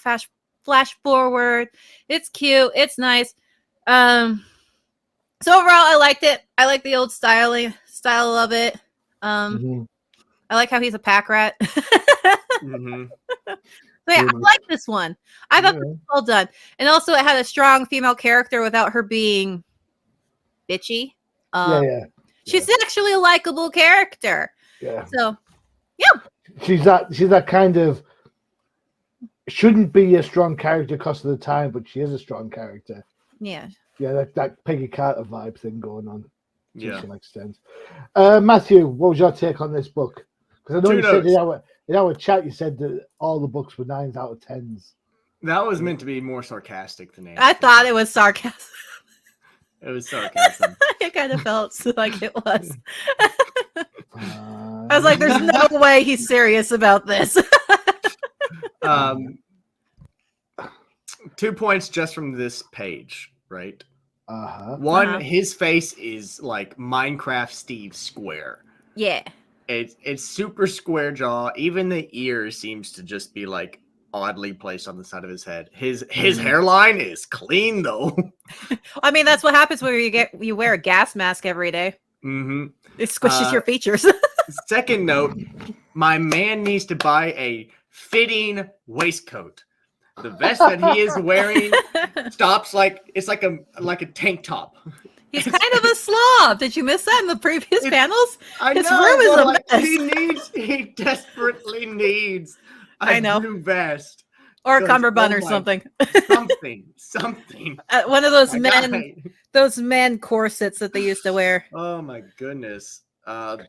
flash forward. It's cute. It's nice. So overall, I liked it. I like the old style of it. I like how he's a pack rat. So yeah, I like this one. I thought it was well done. And also it had a strong female character without her being bitchy. She's actually a likable character. Yeah. So yeah. She's that kind of shouldn't be a strong character cost of the time, but she is a strong character. Yeah. Yeah, that Peggy Carter vibe thing going on. To some extent. Matthew, what was your take on this book? Because I know you said in our chat you said that all the books were 9s out of 10s. That was meant to be more sarcastic than anything. I thought it was sarcasm. It was sarcasm. It kind of felt like it was. I was like, there's no way he's serious about this. 2 points just from this page, right? One, his face is like Minecraft Steve square. Yeah. It's super square jaw. Even the ear seems to just be oddly placed on the side of his head. His hairline is clean though. I mean, that's what happens when you wear a gas mask every day. It squishes your features. Second note, my man needs to buy a fitting waistcoat. The vest that he is wearing stops it's like a tank top. He's kind of a slob. Did you miss that in the previous panels? His room is a mess. He desperately needs a new vest. Or a cummerbund or something. Something. One of those men corsets that they used to wear. Oh my goodness. I've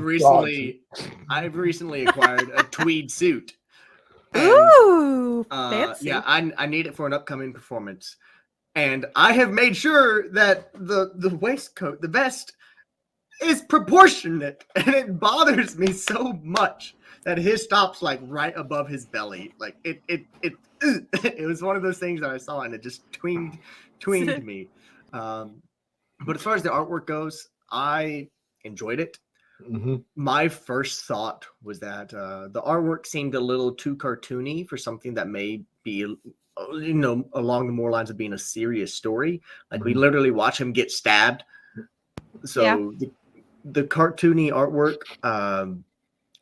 recently acquired a tweed suit. Ooh, fancy. Yeah, I need it for an upcoming performance. And I have made sure that the waistcoat, the vest, is proportionate. And it bothers me so much that his stops right above his belly. It was one of those things that I saw and it just twinged me. But as far as the artwork goes, I enjoyed it. My first thought was that the artwork seemed a little too cartoony for something that may be along the more lines of being a serious story. We literally watch him get stabbed. So the cartoony artwork,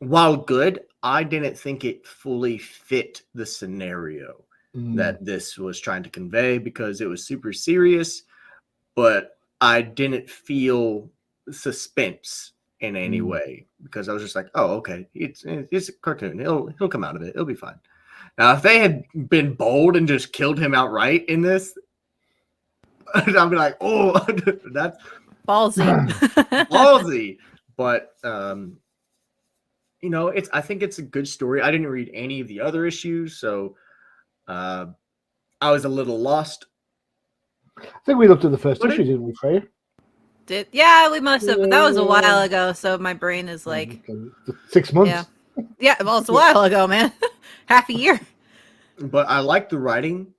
while good, I didn't think it fully fit the scenario. that this was trying to convey, because it was super serious, but I didn't feel suspense in any way, because I was just like, oh, okay, it's a cartoon. He'll come out of it. It'll be fine. Now, if they had been bold and just killed him outright in this, I'd be like, oh, that's ballsy. ballsy. But you know, I think it's a good story. I didn't read any of the other issues, so I was a little lost. I think we looked at the first issue, didn't we, Freyja? Yeah, we must have, but that was a while ago, so my brain is like 6 months. Yeah, well, it's a while ago, man. Half a year. But I like the writing.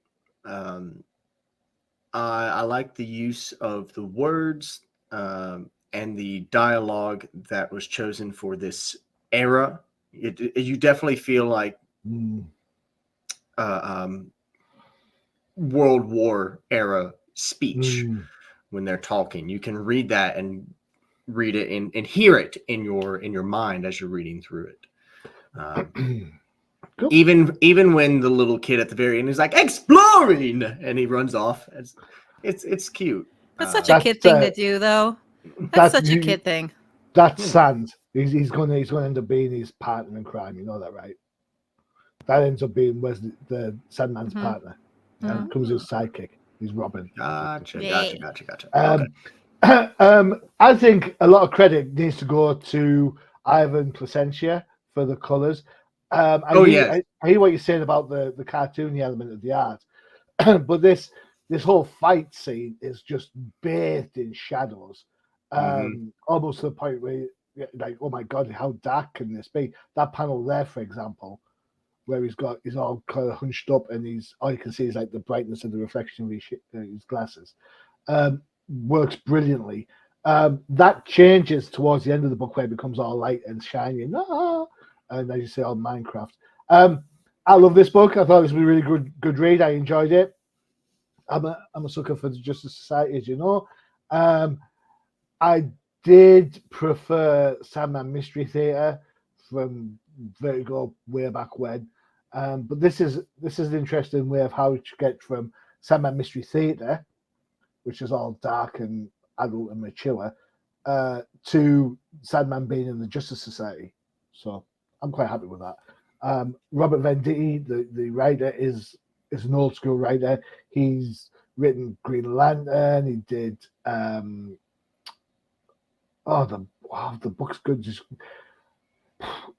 I like the use of the words and the dialogue that was chosen for this era. You definitely feel like World War era speech when they're talking. You can read that and read it and hear it in your mind as you're reading through it. Cool. Even when the little kid at the very end is like exploring and he runs off, it's cute. That's such a kid thing to do, though. That's such a kid thing. That's Sand. He's going to end up being his partner in crime. You know that, right? That ends up being the Sandman's partner. And comes his sidekick. He's Robin. Gotcha. I think a lot of credit needs to go to Ivan Placentia for the colours. I hear what you're saying about the cartoony element of the art, but this whole fight scene is just bathed in shadows, almost to the point where you're like, oh my god, how dark can this be? That panel there, for example, where he's all kind of hunched up and all you can see is like the brightness of the reflection of his glasses, works brilliantly. That changes towards the end of the book where it becomes all light and shiny and as you say, all Minecraft. I love this book. I thought this was a really good read. I enjoyed it. I'm a sucker for the Justice Society, as you know. I did prefer Sandman Mystery Theater from Vertigo way back when, but this is an interesting way of how to get from Sandman Mystery Theater, which is all dark and adult and mature, to Sandman being in the Justice Society. So I'm quite happy with that. Robert Venditti, the writer, is an old school writer. He's written Green Lantern. He did the book's good. Just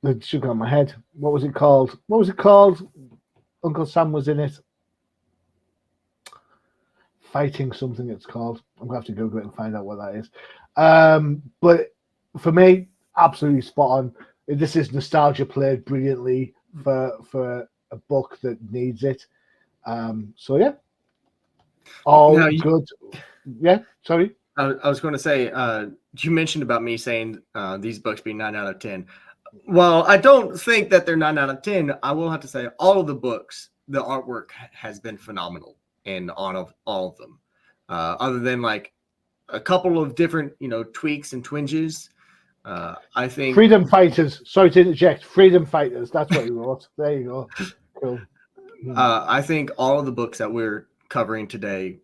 the sugar on my head. What was it called? Uncle Sam was in it. Fighting something it's called. I'm gonna have to Google it and find out what that is. But for me, absolutely spot on. This is nostalgia played brilliantly for a book that needs it. So yeah, good. Yeah, sorry. I was going to say, you mentioned about me saying these books being 9 out of 10. Well, I don't think that they're 9 out of 10. I will have to say all of the books, the artwork has been phenomenal in all of them. Other than like a couple of different, tweaks and twinges. I think Freedom Fighters. Sorry to interject. Freedom Fighters. That's what he wrote. There you go. Cool. I think all of the books that we're covering today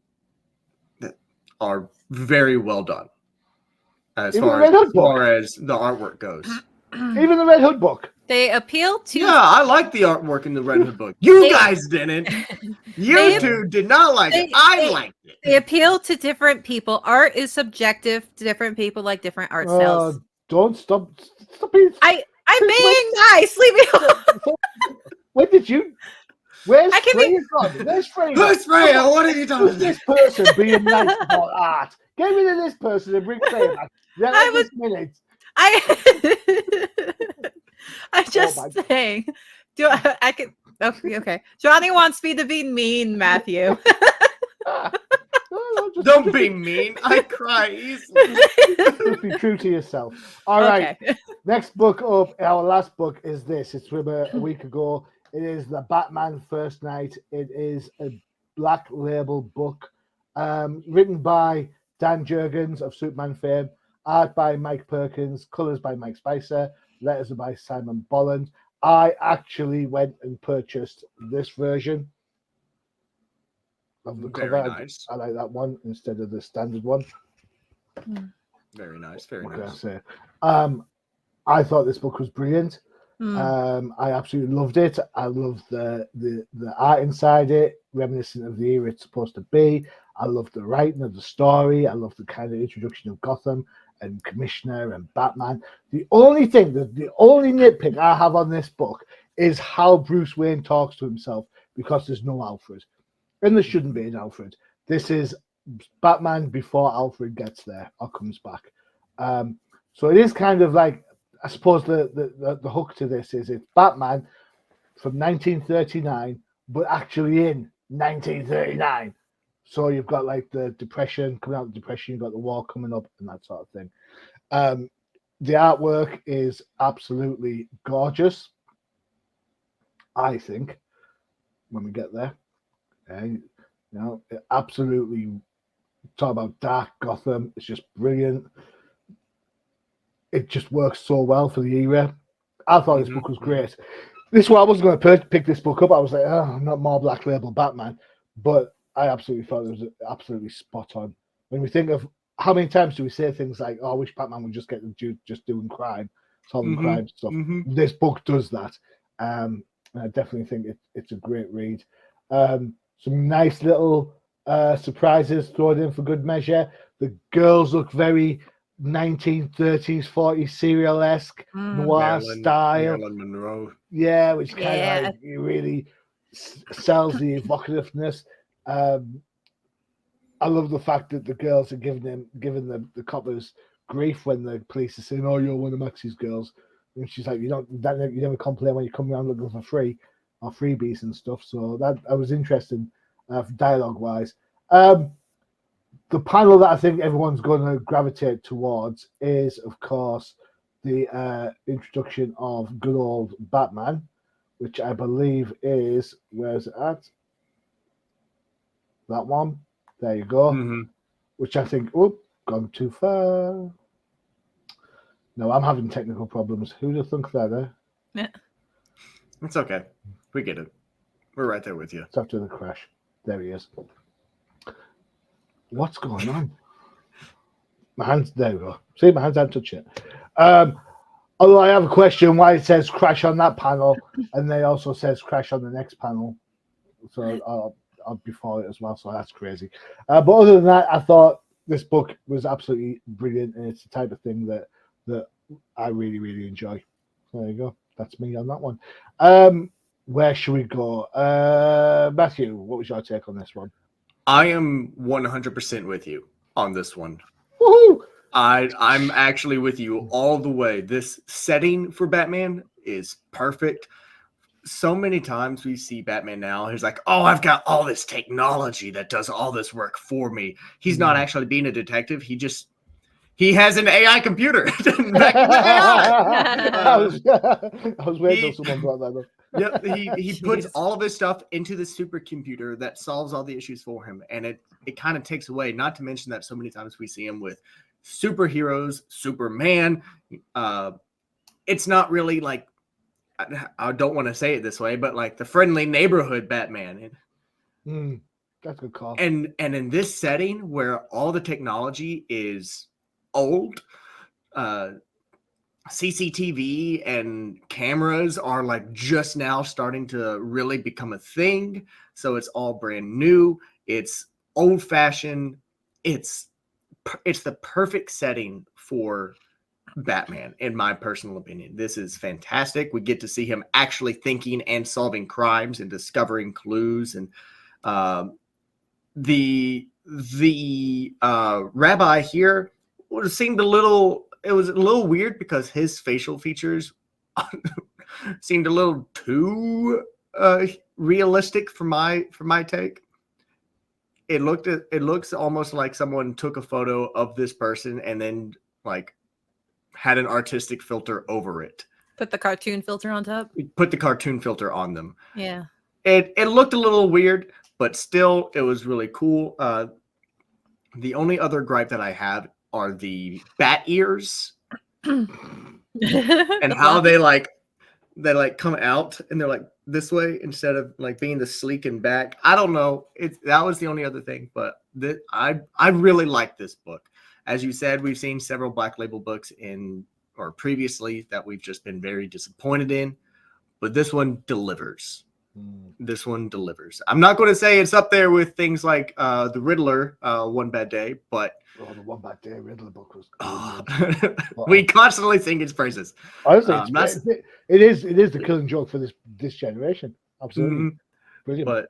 are very well done. As far as the artwork goes. Even the Red Hood book. They appeal to... Yeah, I like the artwork in the Red Hood book. You guys didn't. You two did not like it. I liked it. They appeal to different people. Art is subjective to different people, like different art styles. Don't stop being... I'm being nice. Leave me alone. When did you... Where's Freyja gone? Where's Freyja? Who's Freyja? What are you talking about? This person being nice about art. Get rid of this person and bring Freyja back. I'm just saying. Okay. Johnny wants me to be mean, Matthew. Don't be mean. I cry easily. Just be true to yourself. All right. Next book up, our last book is this. It's from a week ago. It is the Batman First Night. It is a black label book written by Dan Jurgens of Superman fame, art by Mike Perkins, colors by Mike Spicer, letters are by Simon Bolland. I actually went and purchased this version of the Very cover. nice. I like that one instead of the standard one. Very nice. Very What can I nice. say? I thought this book was brilliant. I absolutely loved it. I loved the art inside it, reminiscent of the era it's supposed to be. I loved the writing of the story. I loved the kind of introduction of Gotham and Commissioner and Batman. The only nitpick I have on this book is how Bruce Wayne talks to himself, because there's no Alfred. And there shouldn't be an Alfred. This is Batman before Alfred gets there or comes back. So it is kind of like, I suppose the hook to this is it's Batman from 1939, but actually in 1939. So you've got like the Depression, coming out of the Depression, you've got the war coming up and that sort of thing. The artwork is absolutely gorgeous, I think, when we get there. Absolutely talk about dark Gotham. It's just brilliant. It just works so well for the era. I thought this book was great. This one, I wasn't going to pick this book up. I was like, oh, not more Black Label Batman. But I absolutely thought it was absolutely spot on. When we think of how many times do we say things like, oh, I wish Batman would just get just doing crime, solving crime stuff. This book does that. And I definitely think it's a great read. Some nice little surprises thrown in for good measure. The girls look very 1930s, 40s serial-esque noir style. Marilyn Monroe. Yeah, which kind of like it really sells the evocativeness. I love the fact that the girls are giving the coppers grief when the police are saying, "Oh, you're one of Maxie's girls," and she's like, "You never complain when you come around looking for free or freebies and stuff." So that was interesting, dialogue-wise. The panel that I think everyone's going to gravitate towards is, of course, the introduction of good old Batman, which I believe is, where's it at? That one. There you go. Which I think, gone too far. No, I'm having technical problems. Who'd have thunk that, Yeah. It's okay. We get it. We're right there with you. It's after the crash. There he is. What's going on? My hands, there we go. See, my hands haven't touched it. Although I have a question why it says crash on that panel and they also says crash on the next panel. So I'll before it as well. So that's crazy. But other than that, I thought this book was absolutely brilliant, and it's the type of thing that I really, really enjoy. There you go. That's me on that one. Where should we go? Matthew, what was your take on this one? I am 100% with you on this one. Woohoo! I'm actually with you all the way. This setting for Batman is perfect. So many times we see Batman now, he's like, oh, I've got all this technology that does all this work for me. He's not actually being a detective. He has an AI computer. I was waiting till someone brought that up. Yep, he puts all of his stuff into the supercomputer that solves all the issues for him, and it kind of takes away. Not to mention that so many times we see him with superheroes, Superman. It's not really like, I don't want to say it this way, but like the friendly neighborhood Batman. That's a good call. And in this setting where all the technology is old, CCTV and cameras are like just now starting to really become a thing. So it's all brand new. It's old fashioned. It's the perfect setting for Batman, in my personal opinion. This is fantastic. We get to see him actually thinking and solving crimes and discovering clues. And the rabbi here seemed a little weird because his facial features seemed a little too realistic for my take. It looks almost like someone took a photo of this person and then like had an artistic filter over it. Put the cartoon filter on top. Put the cartoon filter on them. Yeah. It looked a little weird, but still it was really cool. The only other gripe that I have are the bat ears and how they come out and they're like this way instead of like being the sleek and back. I don't know. That was the only other thing, but I really like this book. As you said, we've seen several Black Label books previously that we've just been very disappointed in, but this one delivers. This one delivers. I'm not going to say it's up there with things like the Riddler, One Bad Day, but the One Bad Day Riddler book was. We constantly sing its praises. Honestly, it is the killing joke for this generation. Absolutely, brilliant.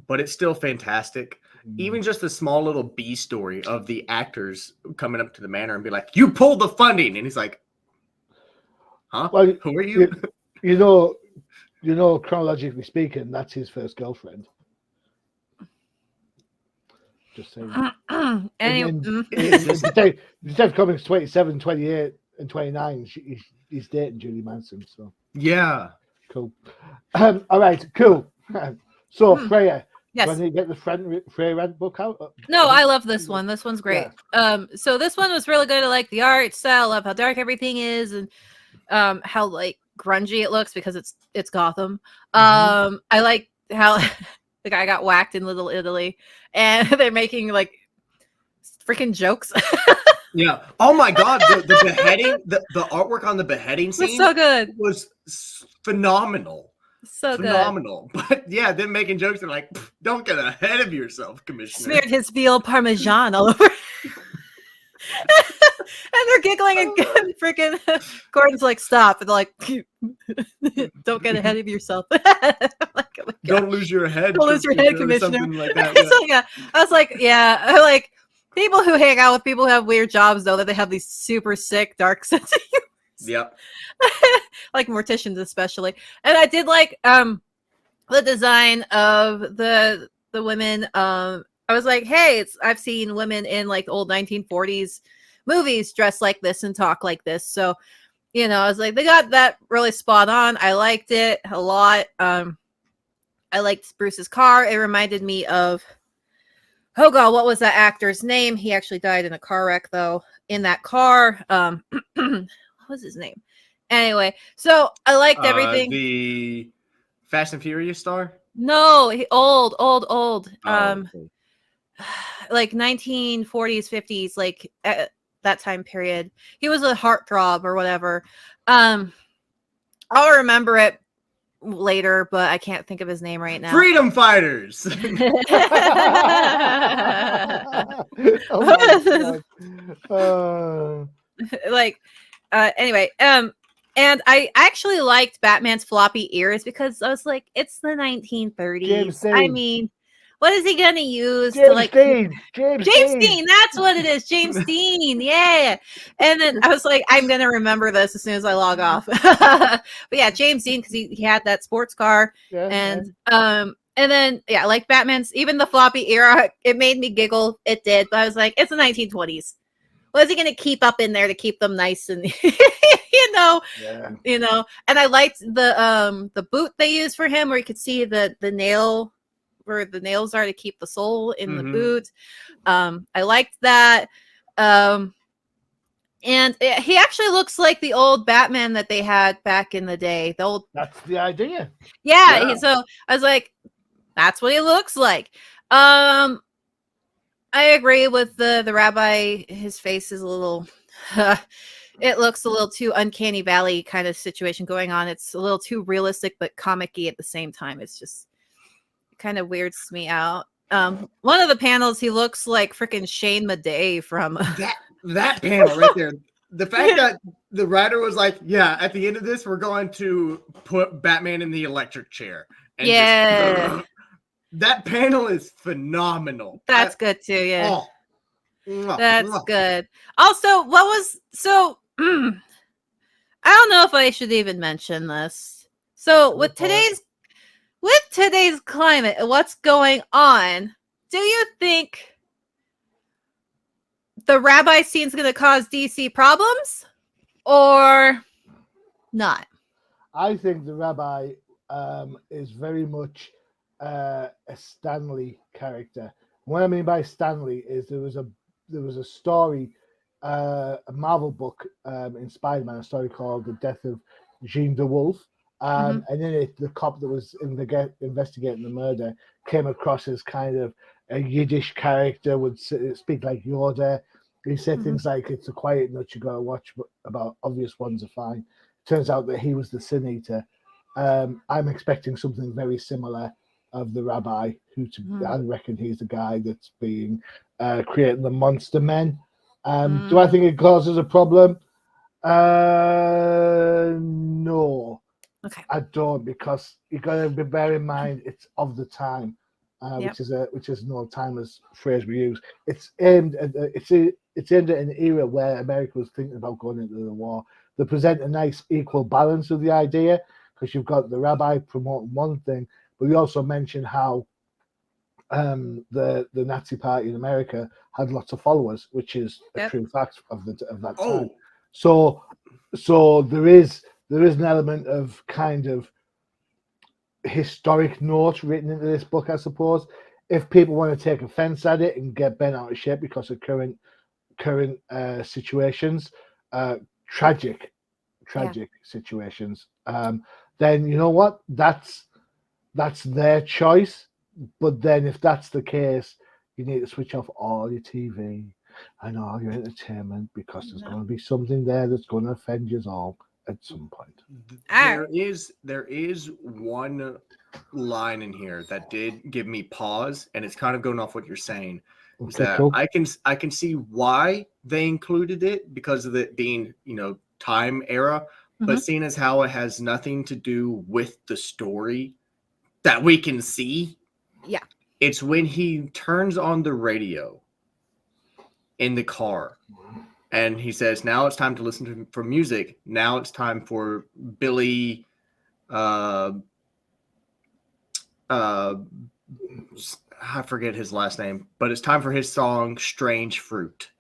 But it's still fantastic. Even just the small little B story of the actors coming up to the manor and be like, "You pulled the funding," and he's like, "Huh? Well, who are you?" You know, chronologically speaking, that's his first girlfriend. Just saying. Detective Comics 27, 28, and 29, he's dating Julie Manson. So yeah, cool. All right, cool. So Freyja, yes, when you get the Freyja book out? No, I love this one. This one's great. Yeah. So this one was really good. I like the art style, love how dark everything is, and how like grungy it looks because it's Gotham. I like how the guy got whacked in Little Italy, and they're making like freaking jokes. Yeah. Oh my God, the beheading, the artwork on the beheading scene was so good. Was phenomenal. So phenomenal. Good. But yeah, them making jokes are like, don't get ahead of yourself, Commissioner. Smeared his veal parmesan all over. And they're giggling and freaking Gordon's like, stop. And they're like, don't get ahead of yourself. Like, oh don't lose your head. Don't lose your head, Commissioner. Like that, yeah. So, yeah. I was like, yeah. Like, people who hang out with people who have weird jobs know that they have these super sick, dark sense of humor. Yep. Like morticians especially. And I did like the design of the women. I was like, hey, I've seen women in like old 1940s movies dress like this and talk like this. So, I was like, they got that really spot on. I liked it a lot. I liked Bruce's car. It reminded me of, oh God, what was that actor's name? He actually died in a car wreck though. In that car, what was his name? Anyway, so I liked everything. The Fast and Furious star? No, old. Okay. Like 1940s, 50s, like that time period. He was a heartthrob or whatever. I'll remember it later, but I can't think of his name right now. Freedom Fighters. Anyway, and I actually liked Batman's floppy ears because I was like, it's the 1930s. I mean, what is he gonna use? James Dean. That's what it is. James Dean. Yeah. And then I was like, I'm gonna remember this as soon as I log off. But yeah, James Dean, because he had that sports car. Yeah, and then like Batman's, even the floppy ear, it made me giggle. It did, but I was like, it's the 1920s. What is he gonna keep up in there to keep them nice and And I liked the boot they used for him where you could see the nail where the nails are to keep the soul in the boot. I liked that. And he actually looks like the old Batman that they had back in the day. That's the idea. Yeah. So I was like, that's what he looks like. I agree with the rabbi. His face is a little it looks a little too uncanny valley kind of situation going on. It's a little too realistic but comic-y at the same time. It's just kind of weirds me out. One of the panels, he looks like freaking Shane Madej from that panel right there. The fact that the writer was like, yeah, at the end of this, we're going to put Batman in the electric chair. And that panel is phenomenal. That's good too. Yeah. That's good. Also, I don't know if I should even mention this. So with today's climate and what's going on, do you think the rabbi scene is going to cause DC problems or not? I think the rabbi is very much a Stanley character. What I mean by Stanley is there was a story, a Marvel book in Spider-Man, a story called The Death of Jean the Wolf. And then the cop that was investigating the murder came across as kind of a Yiddish character, would speak like Yoda. He said things like, "It's a quiet nut you gotta watch, but about obvious ones are fine." Turns out that he was the Sin Eater. I'm expecting something very similar of the rabbi, I reckon he's the guy that's being creating the monster men. Do I think it causes a problem? No. Okay. I don't, because you got to bear in mind it's of the time, which is an old timers phrase we use. It's aimed at an era where America was thinking about going into the war. They present a nice equal balance of the idea, because you've got the rabbi promoting one thing, but you also mention how the Nazi Party in America had lots of followers, which is a true fact of that time. So there is an element of kind of historic note written into this book, I suppose. If people want to take offense at it and get bent out of shape because of current situations, tragic situations, then you know what? That's their choice. But then if that's the case, you need to switch off all your TV and all your entertainment, because there's going to be something there that's going to offend you all at some point. There is one line in here that did give me pause, and it's kind of going off what you're saying. Is that cool? I can see why they included it, because of it being, time era, but seeing as how it has nothing to do with the story that we can see. Yeah. It's when he turns on the radio in the car and he says, "Now it's time to listen for music. Now it's time for Billy I forget his last name, but it's time for his song Strange Fruit."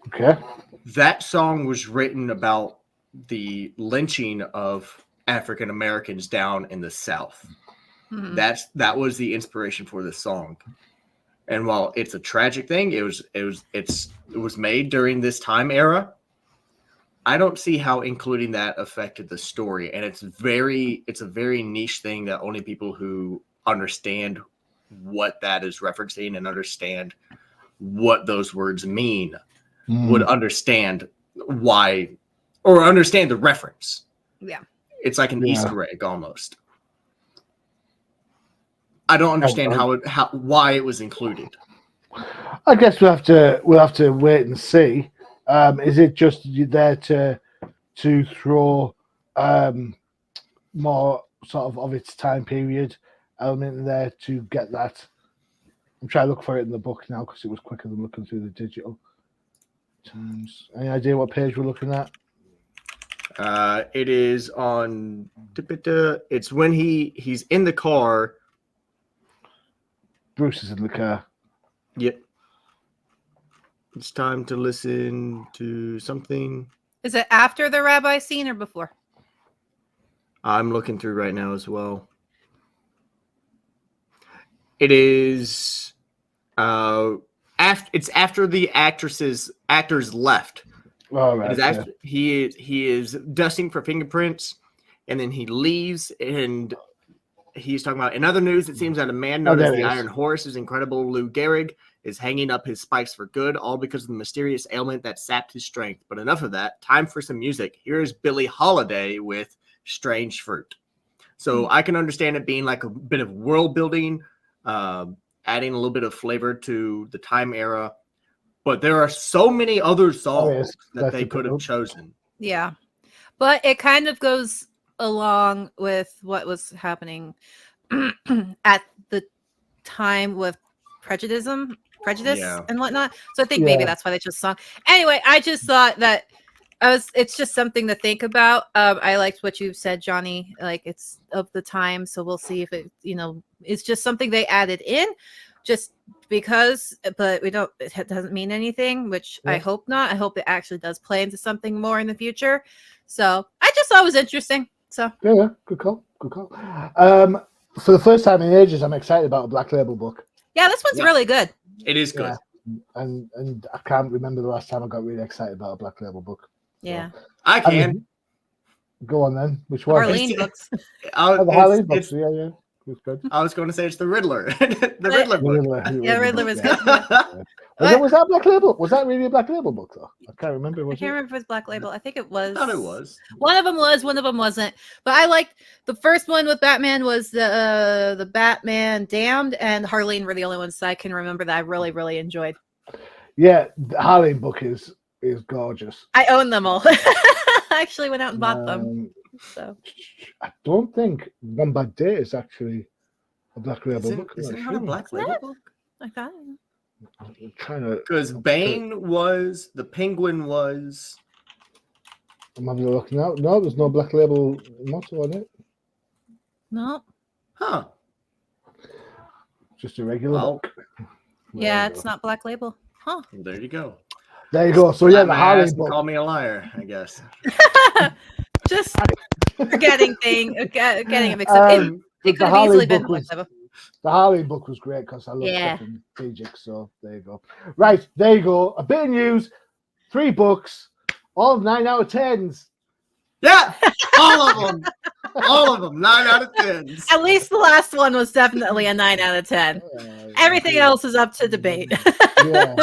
Okay. That song was written about the lynching of African Americans down in the South. That was the inspiration for this song. And while it's a tragic thing, it was made during this time era. I don't see how including that affected the story. And it's a very niche thing that only people who understand what that is referencing and understand what those words mean would understand why, or understand the reference. Yeah. It's like an Easter egg almost. I don't understand why it was included. I guess we'll have to wait and see. Is it just there to throw more sort of its time period element in there to get that? I'm trying to look for it in the book now because it was quicker than looking through the digital. Times. Any idea what page we're looking at? It is on. It's when he's in the car. Bruce is in the car. Yep. It's time to listen to something. Is it after the rabbi scene or before? I'm looking through right now as well. It is it's after the actors left. Oh, right. After, he is dusting for fingerprints, and then he leaves, and he's talking about, in other news, it seems that a man known as the Iron Horse, his incredible Lou Gehrig, is hanging up his spikes for good, all because of the mysterious ailment that sapped his strength. But enough of that. Time for some music. Here's Billie Holiday with Strange Fruit. So I can understand it being like a bit of world building, adding a little bit of flavor to the time era. But there are so many other songs that they could have chosen. Yeah. But it kind of goes along with what was happening at the time with prejudice and whatnot. So I think maybe that's why they chose the song. Anyway, I just thought that it's just something to think about. I liked what you said, Johnny. Like, it's of the time, so we'll see if it, it's just something they added in just because, but it doesn't mean anything, which I hope not. I hope it actually does play into something more in the future. So I just thought it was interesting. So yeah, good call. For the first time in ages, I'm excited about a Black Label book. Yeah, this one's really good. It is good. Yeah. And I can't remember the last time I got really excited about a Black Label book. Yeah. So, I can. Go on then. Which one? Harleen books. The Harleen books. Yeah. It's good. I was going to say it's the Riddler. The Riddler book. Yeah, Riddler was good. Was that Black Label? Was that really a Black Label book though? I can't remember. I can't remember if it was Black Label. I think it was. I thought it was. One of them was. One of them wasn't. But I liked the first one with Batman was the Batman Damned, and Harleen were the only ones I can remember that I really, really enjoyed. Yeah, the Harleen book is gorgeous. I own them all. I actually went out and bought them. So I don't think One Bad Day is actually a Black Label book. Is it not a Black Label book? I thought. I'm trying to. Because Bane was, the Penguin was. I'm having a look now. No, there's no Black Label motto on it. No. Huh. Just a regular book. Yeah, it's not Black Label. Huh. There you go. There you go. So yeah, the Harleen book. Call me a liar, I guess. Just getting it mixed up. It could have easily been the Harleen book was great because I love fucking Strategic, so there you go. Right, there you go. A bit of news, 3 books, all 9 out of 10s. Yeah, all of them. All of them, 9 out of 10s. At least the last one was definitely a 9 out of 10. Everything else is up to debate. Yeah.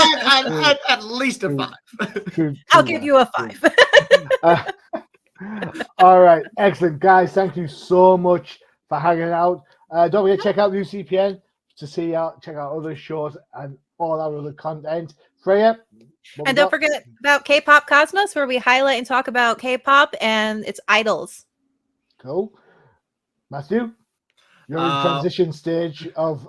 At least a 5. I'll give you a 5. All right, excellent, guys. Thank you so much for hanging out. Don't forget to check out the UCPN to check out other shows and all our other content. Freyja, and don't forget about K-Pop Cosmos, where we highlight and talk about K-pop and its idols. Cool. Matthew, you're in transition stage of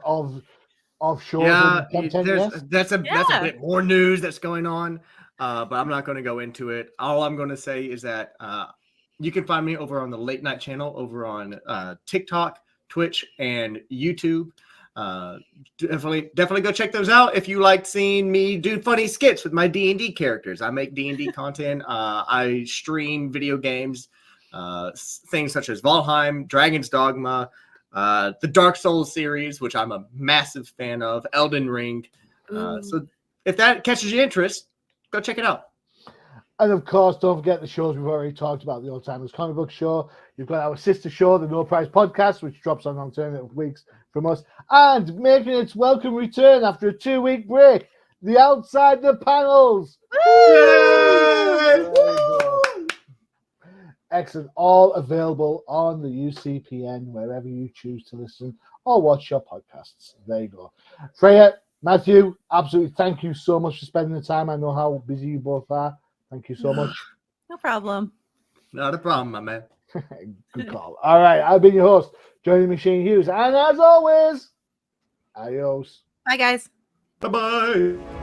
shows and content. That's a bit more news that's going on, but I'm not going to go into it. All I'm going to say is that you can find me over on the Late Night channel over on TikTok, Twitch, and YouTube. Definitely go check those out if you like seeing me do funny skits with my D&D characters. I make D&D content. I stream video games, things such as Valheim, Dragon's Dogma, the Dark Souls series, which I'm a massive fan of, Elden Ring. So if that catches your interest, go check it out. And of course, don't forget the shows we've already talked about, the Old Timers Comic Book Show. You've got our sister show, the No Price Podcast, which drops on alternative weeks from us. And making its welcome return after a 2-week break, the Outside the Panels. Excellent. All available on the UCPN, wherever you choose to listen or watch your podcasts. There you go. Freyja, Matthew, absolutely thank you so much for spending the time. I know how busy you both are. Thank you so much. No problem. Not a problem, my man. Good call. All right, I've been your host, Johnny Machine Hughes. And as always, adios. Bye, guys. Bye-bye.